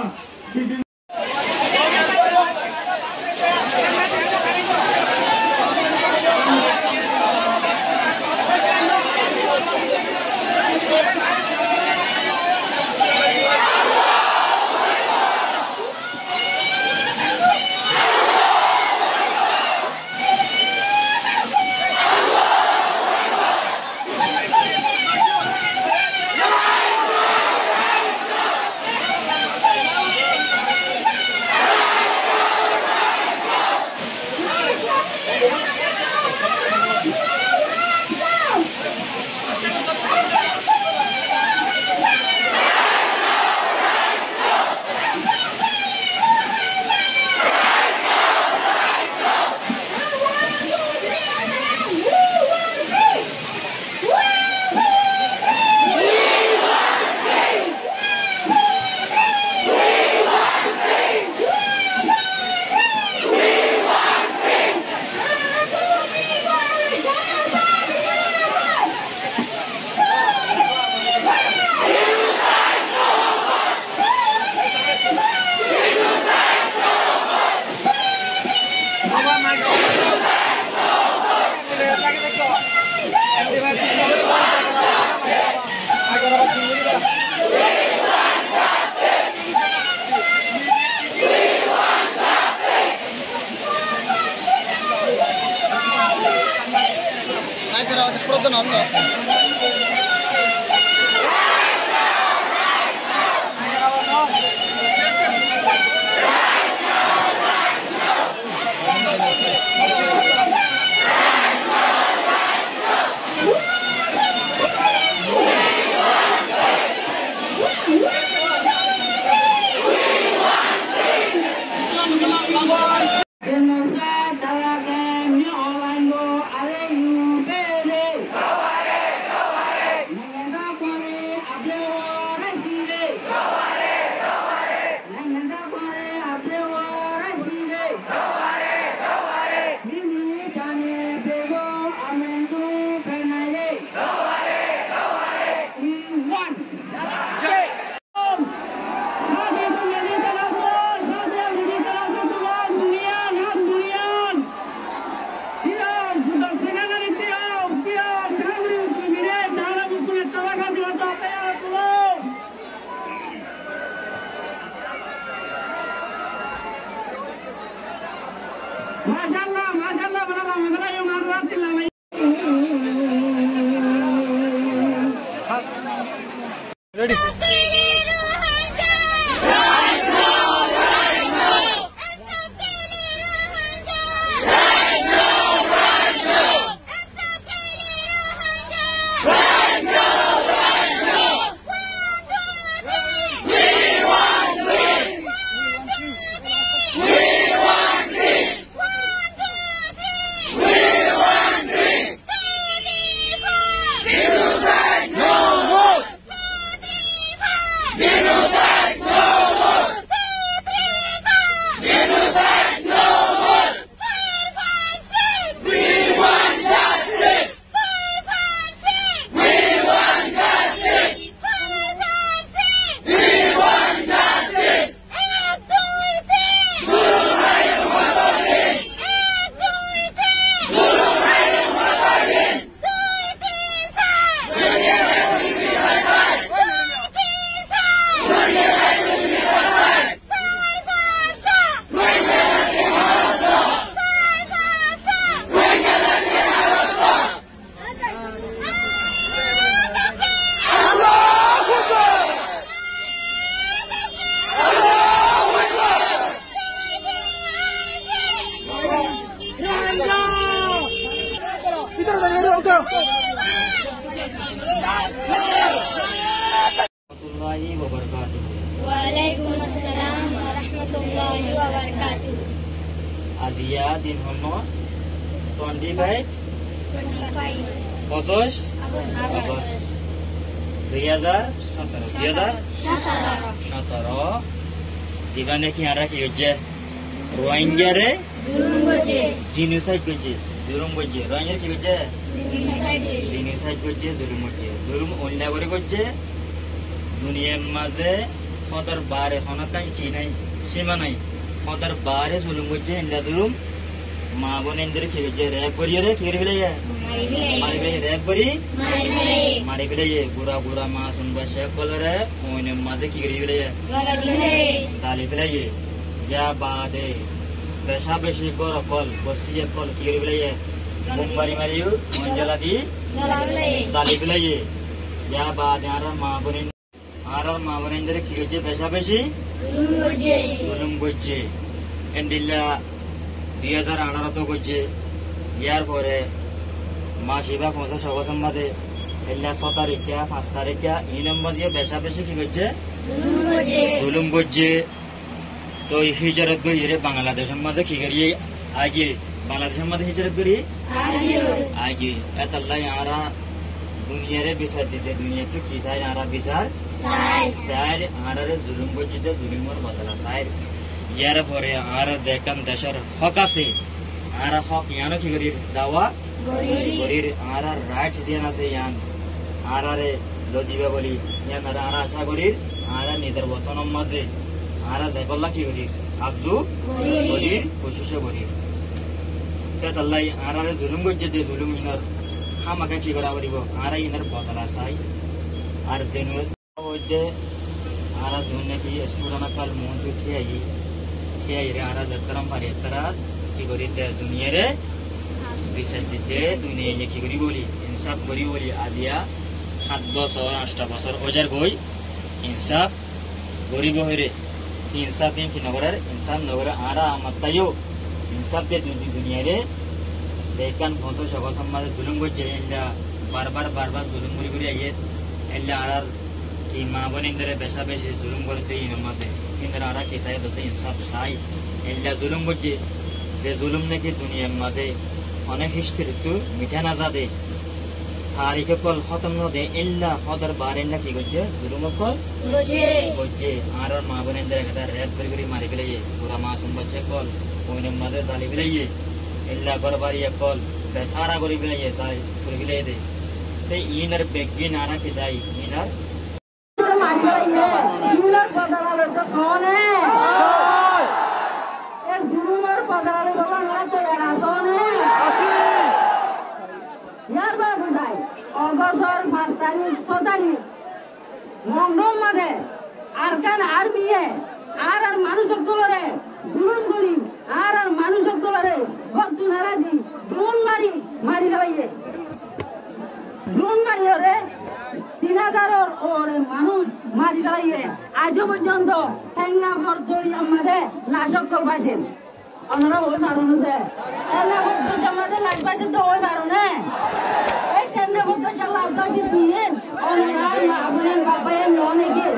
[SPEAKER 4] আজিয়া দিন হল 25 পঁচিশ 2017 যেখানে কি আমরা কি হচ্ছে রোহিঙ্গারে জিনোসাইড করছে জুলুম করছে রঙের কি করছে জিনিসাইড করছে জুলুম করছে জুলুম অন্য করে করছে দুনিয়ার মাঝে হদার বারে হনাতাই কি নাই সীমা নাই হদার বারে জুলুম করছে এন্ডা জুলুম মা বোন এন্ডারে কি করছে র্যাপ করিয়ে রে কি করে ফেলে মারি ফেলে র্যাপ করি মারি ফেলে গুড়া গুড়া মা শুনবা শেখ কলরে ওইনের মাঝে কি করে ফেলে দালি ফেলে যা বাদে বেশা বেশি কর কল বসিয়ে কল কি করে ফেলে মুম্বারি মারিও মঞ্জলা দি দালি ফেলে যা বাদে আর মা বোন ধরে কি করছে বেশা বেশি জুলুম করছে এন্ডিল্লা 2018 তো করছে ইয়ার পরে মা শিবা 50 অগস্ট মাঝে এল্লা 6 তারিখে 5 তারিখে এই নম্বর দিয়ে বেশা বেশি কি করছে জুলুম করছে তো হিজরত করি রে বাংলাদেশের মাঝে কি করি আগে বাংলাদেশের মাঝে হিজরত করি আগে এতাল্লাই আরা দুনিয়ারে বিচার দিতে দুনিয়াতে কি চাই আরা বিচার চাই আরারে জুলুম করছে তো জুলুমের বদলা চাই ইয়ার পরে আর দেখান দেশের হক আছে আর হক ইয়ানো কি করি দাওয়া করির আর রাইটস যেন আছে ইয়ান আরারে লদিবা বলি ইয়ান আর আশা করির আর নিজের বতনের মাঝে আর যাইবল্লা কি করি আবজু করির কোশিশ করি তেতাল্লাই আরারে জুলুম করছে যে জুলুম ইনার খামাকে কি করা করিব আর ইনার বদলা চাই আর দিন হইতে আর নাকি স্টুডেন্ট কাল মন্ত্র খেয়ে রে আর যতরম পারি তারা কি করি দুনিয়ারে বিশ্বাস দিতে দুনিয়া কি করি বলি ইনসাফ করি বলি আদিয়া 7 বছর 8 বছর ওজার গই ইনসাফ গরিব হইরে ইনসাফ কি নগরের ইনসাফ নগরে আরা আমার তাইও ইনসাফ দে দুনিয়ারে যেখান 50 অগস্ট মাঝে জুলুম করছে এল্লা বারবার জুলুম করি আইয়ে এল্লা আর কি মা বোনের ধরে বেশা বেশি জুলুম করতে মাঝে কিন্তু আরা কি চাই দতে ইনসাফ চাই এল্লা জুলুম করছে যে জুলুম নাকি দুনিয়ার মাঝে অনেক হিস্ট্রি তো মিঠা না যাদে তারিখে কল খতম নদে এল্লা হদার বার এল্লা কি করছে জুলুম কল করছে আর মা বোনের ধরে একটা রেপ করে মারি ফেলে পুরা মা শুনবাচ্ছে কল ওইনের মাঝে জালি ফেলে এল্লা গরবারি কল বেসারা করে ফেলে তাই করে ফেলে দে তো ইনার বেগিন আরা কি চাই ইনার
[SPEAKER 2] অগস্টের 5 তারিখ 6 তারিখ মংডম মাঝে আর কান আর বিয়ে আর মানুষ সকলরে জুলুম করি আর মানুষ সকলরে বদ্ধ নারা দি ড্রোন মারি ফেলাইয়ে ড্রোন মারি ওরে 3000 ওরে মানুষ মারি ফেলাইয়ে আজও পর্যন্ত ঠেঙ্গা ঘর দড়ি আমাদের নাশক করবাছেন ওনারা ওই মারুন আছে ঠেঙ্গা ঘর দড়ি আমাদের লাশ পাইছে তো ওই মারুন এই ঠেঙ্গা ঘর দড়ি চালা পাইছে দিয়ে ওনারা মা বোনের বাবায় অনেকে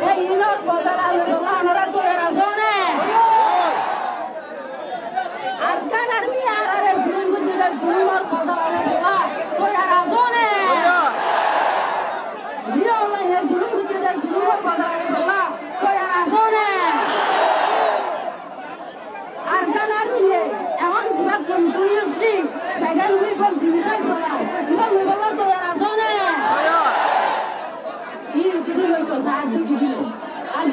[SPEAKER 2] এই ইনর বদল আলো ওনারা তো এরা শোনে আর কান আর মি আর জুলুম গুদির জুলুমর বদল আলো তো এরা শোনে নিও না জুলুম গুদির জুলুমর বদল আলো তো এরা শোনে আর কান আর মি এমন পুরা continuously second week of division সরা এবং বলা তো এরা শোনে এই শুধু লইতো সাহায্য দিল আজ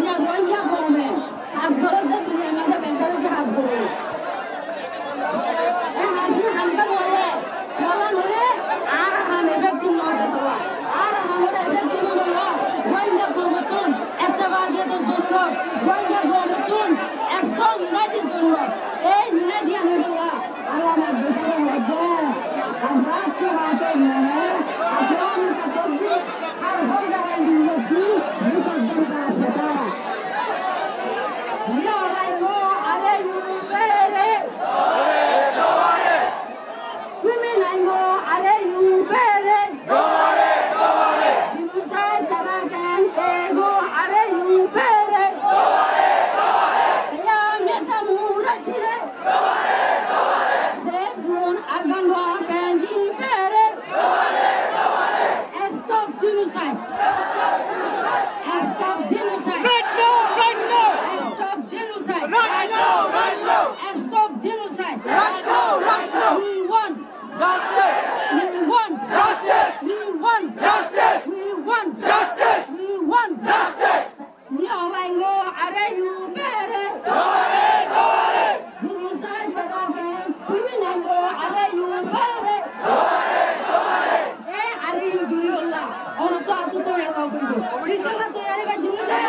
[SPEAKER 2] inshallah তৈরি বা জুড়ে যায়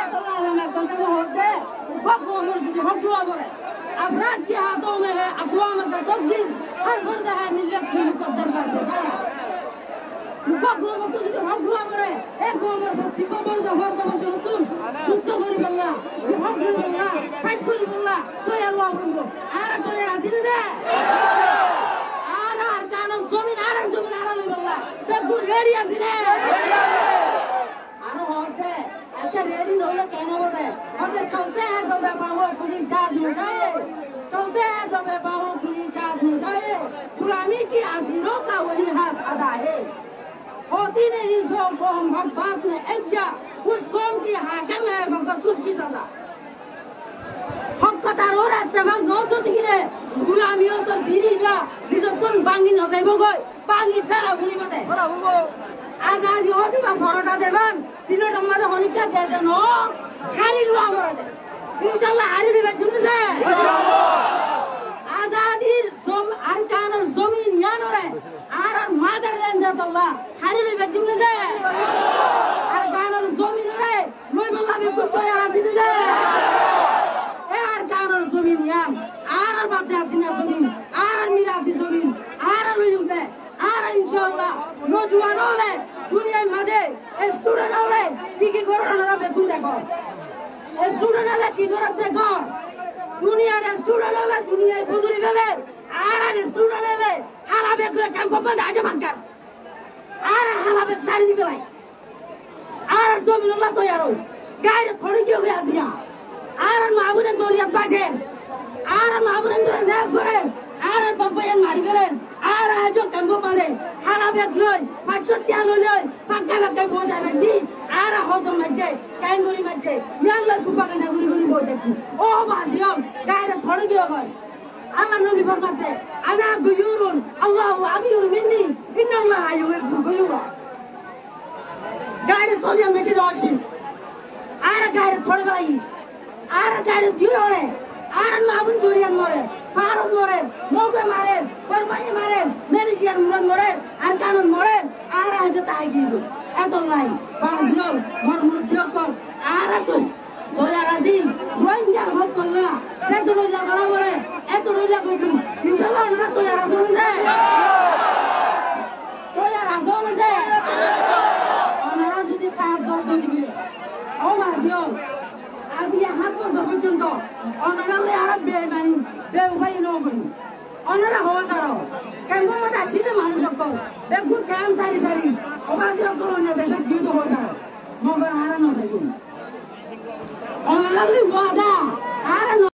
[SPEAKER 2] एक अल्लाह में कंट्रोल होते हक उमर से हक दुआ करे अफराद के हाथों में है अक़वाम का तकदीर हर फर्द है मिल्लत की मुकद्दर का सितारा हक उमर तो से हक दुआ करे एक उमर से ठीक हो तो हर तो से तुम सुस्त करी अल्लाह ये हक दुआ अल्लाह फाइट करी अल्लाह तो यार अल्लाह को आरा तो यार हसीन दे आरा कानो जमीन आरा अल्लाह सब कुछ रेडी हसीन आरो होते अच्छा रेडी होले कहना बोल रहे हम चलते हैं तो बाबा पुलिस चार्ज में जाए चलते हैं तो बाबा पुलिस चार्ज में जाए गुलामी की आसीरों का वही हास अदा है होती नहीं जो कौम हर बात में एकजा उस कौम की हाकिम है मगर उसकी सजा हम कतार हो रहा तमाम नौ तो दिखे गुलामियों तो बीरीगा बिजतुन बांगी न जाइबो गय बांगी फेरा बुली मते आजादी होती बा फरोटा देबान तीनो टमादे हनिका दे देन खाली लुआ मरे दे इंशाल्लाह हारी दिबे जुन दे आजादी सोम अरकान जमीन यानो रे आर मादरलैंड जातल्ला हारी दिबे जुन दे अरकान जमीन रे लोई मल्ला बे कुतो यार आसी दे ए अरकान जमीन यान आर बाते दिना जमीन आर मिरासी जमीन आर लोई दे आर इंशाल्लाह नौजवान होले दुनिया में स्टूडेंट होले की करना बेकुन देखो स्टूडेंट होले की करते देखो दुनिया रे स्टूडेंट होले दुनिया बदली गेले आर स्टूडेंट होले हाला बेकुले कैंप बंद आज मांकर आर हाला बेक सारी निकलाई आर जमीन अल्लाह तो यारो गाय थोड़ी क्यों गया दिया आर माबुरे दोरियत बाजे आर माबुरे दोरे नेक करे आर पपयन मारी गेले आर जो कैंप बंदे हाला बेक लय 500 टिया लय पाका पाका बोझा बेची आर होतो मजे कैंगुरी मजे याल्ला कुपा का नगुरी गुरी बोझे की ओ बाजियो गाय थोड़ी क्यों गए अल्लाह नबी फरमाते अना गुयूरुन अल्लाहु अगीरु मिन्नी इन्नल्लाह युहिब्बुल गुयूरा गाय थोड़ी मजे रोशिस आर गाय थोड़ी भाई आर गाय क्यों होने आर माबुन दोरियन मोरे फारुक मोरे मोगे मारे परमाई मारे मेलिशियन मुरन मोरे अरकानुन मोरे आर आज तागिरु एतो लाई बाजियो मन मुर्दियो कर आर तो यार अजीम रोइंगर हो कल्ला से तो रोइला करा मोरे एतो रोइला कोटु इंशाल्लाह ना तो यार आसो दे हमारा যদি साथ दो तो दिबे ओ बाजियो आज ये हाथ को পর্যন্ত অনারালে আর বেমানি বেউফাই নগনি অনারা হওয়া কারো কেমন মত আসিতে মানুষ সকল বেগুন কাম সারি সারি অবাজি অকল না দেশে যুদ্ধ হওয়া কারো মগর হারা ন যাইবো অনারালে ওয়াদা আর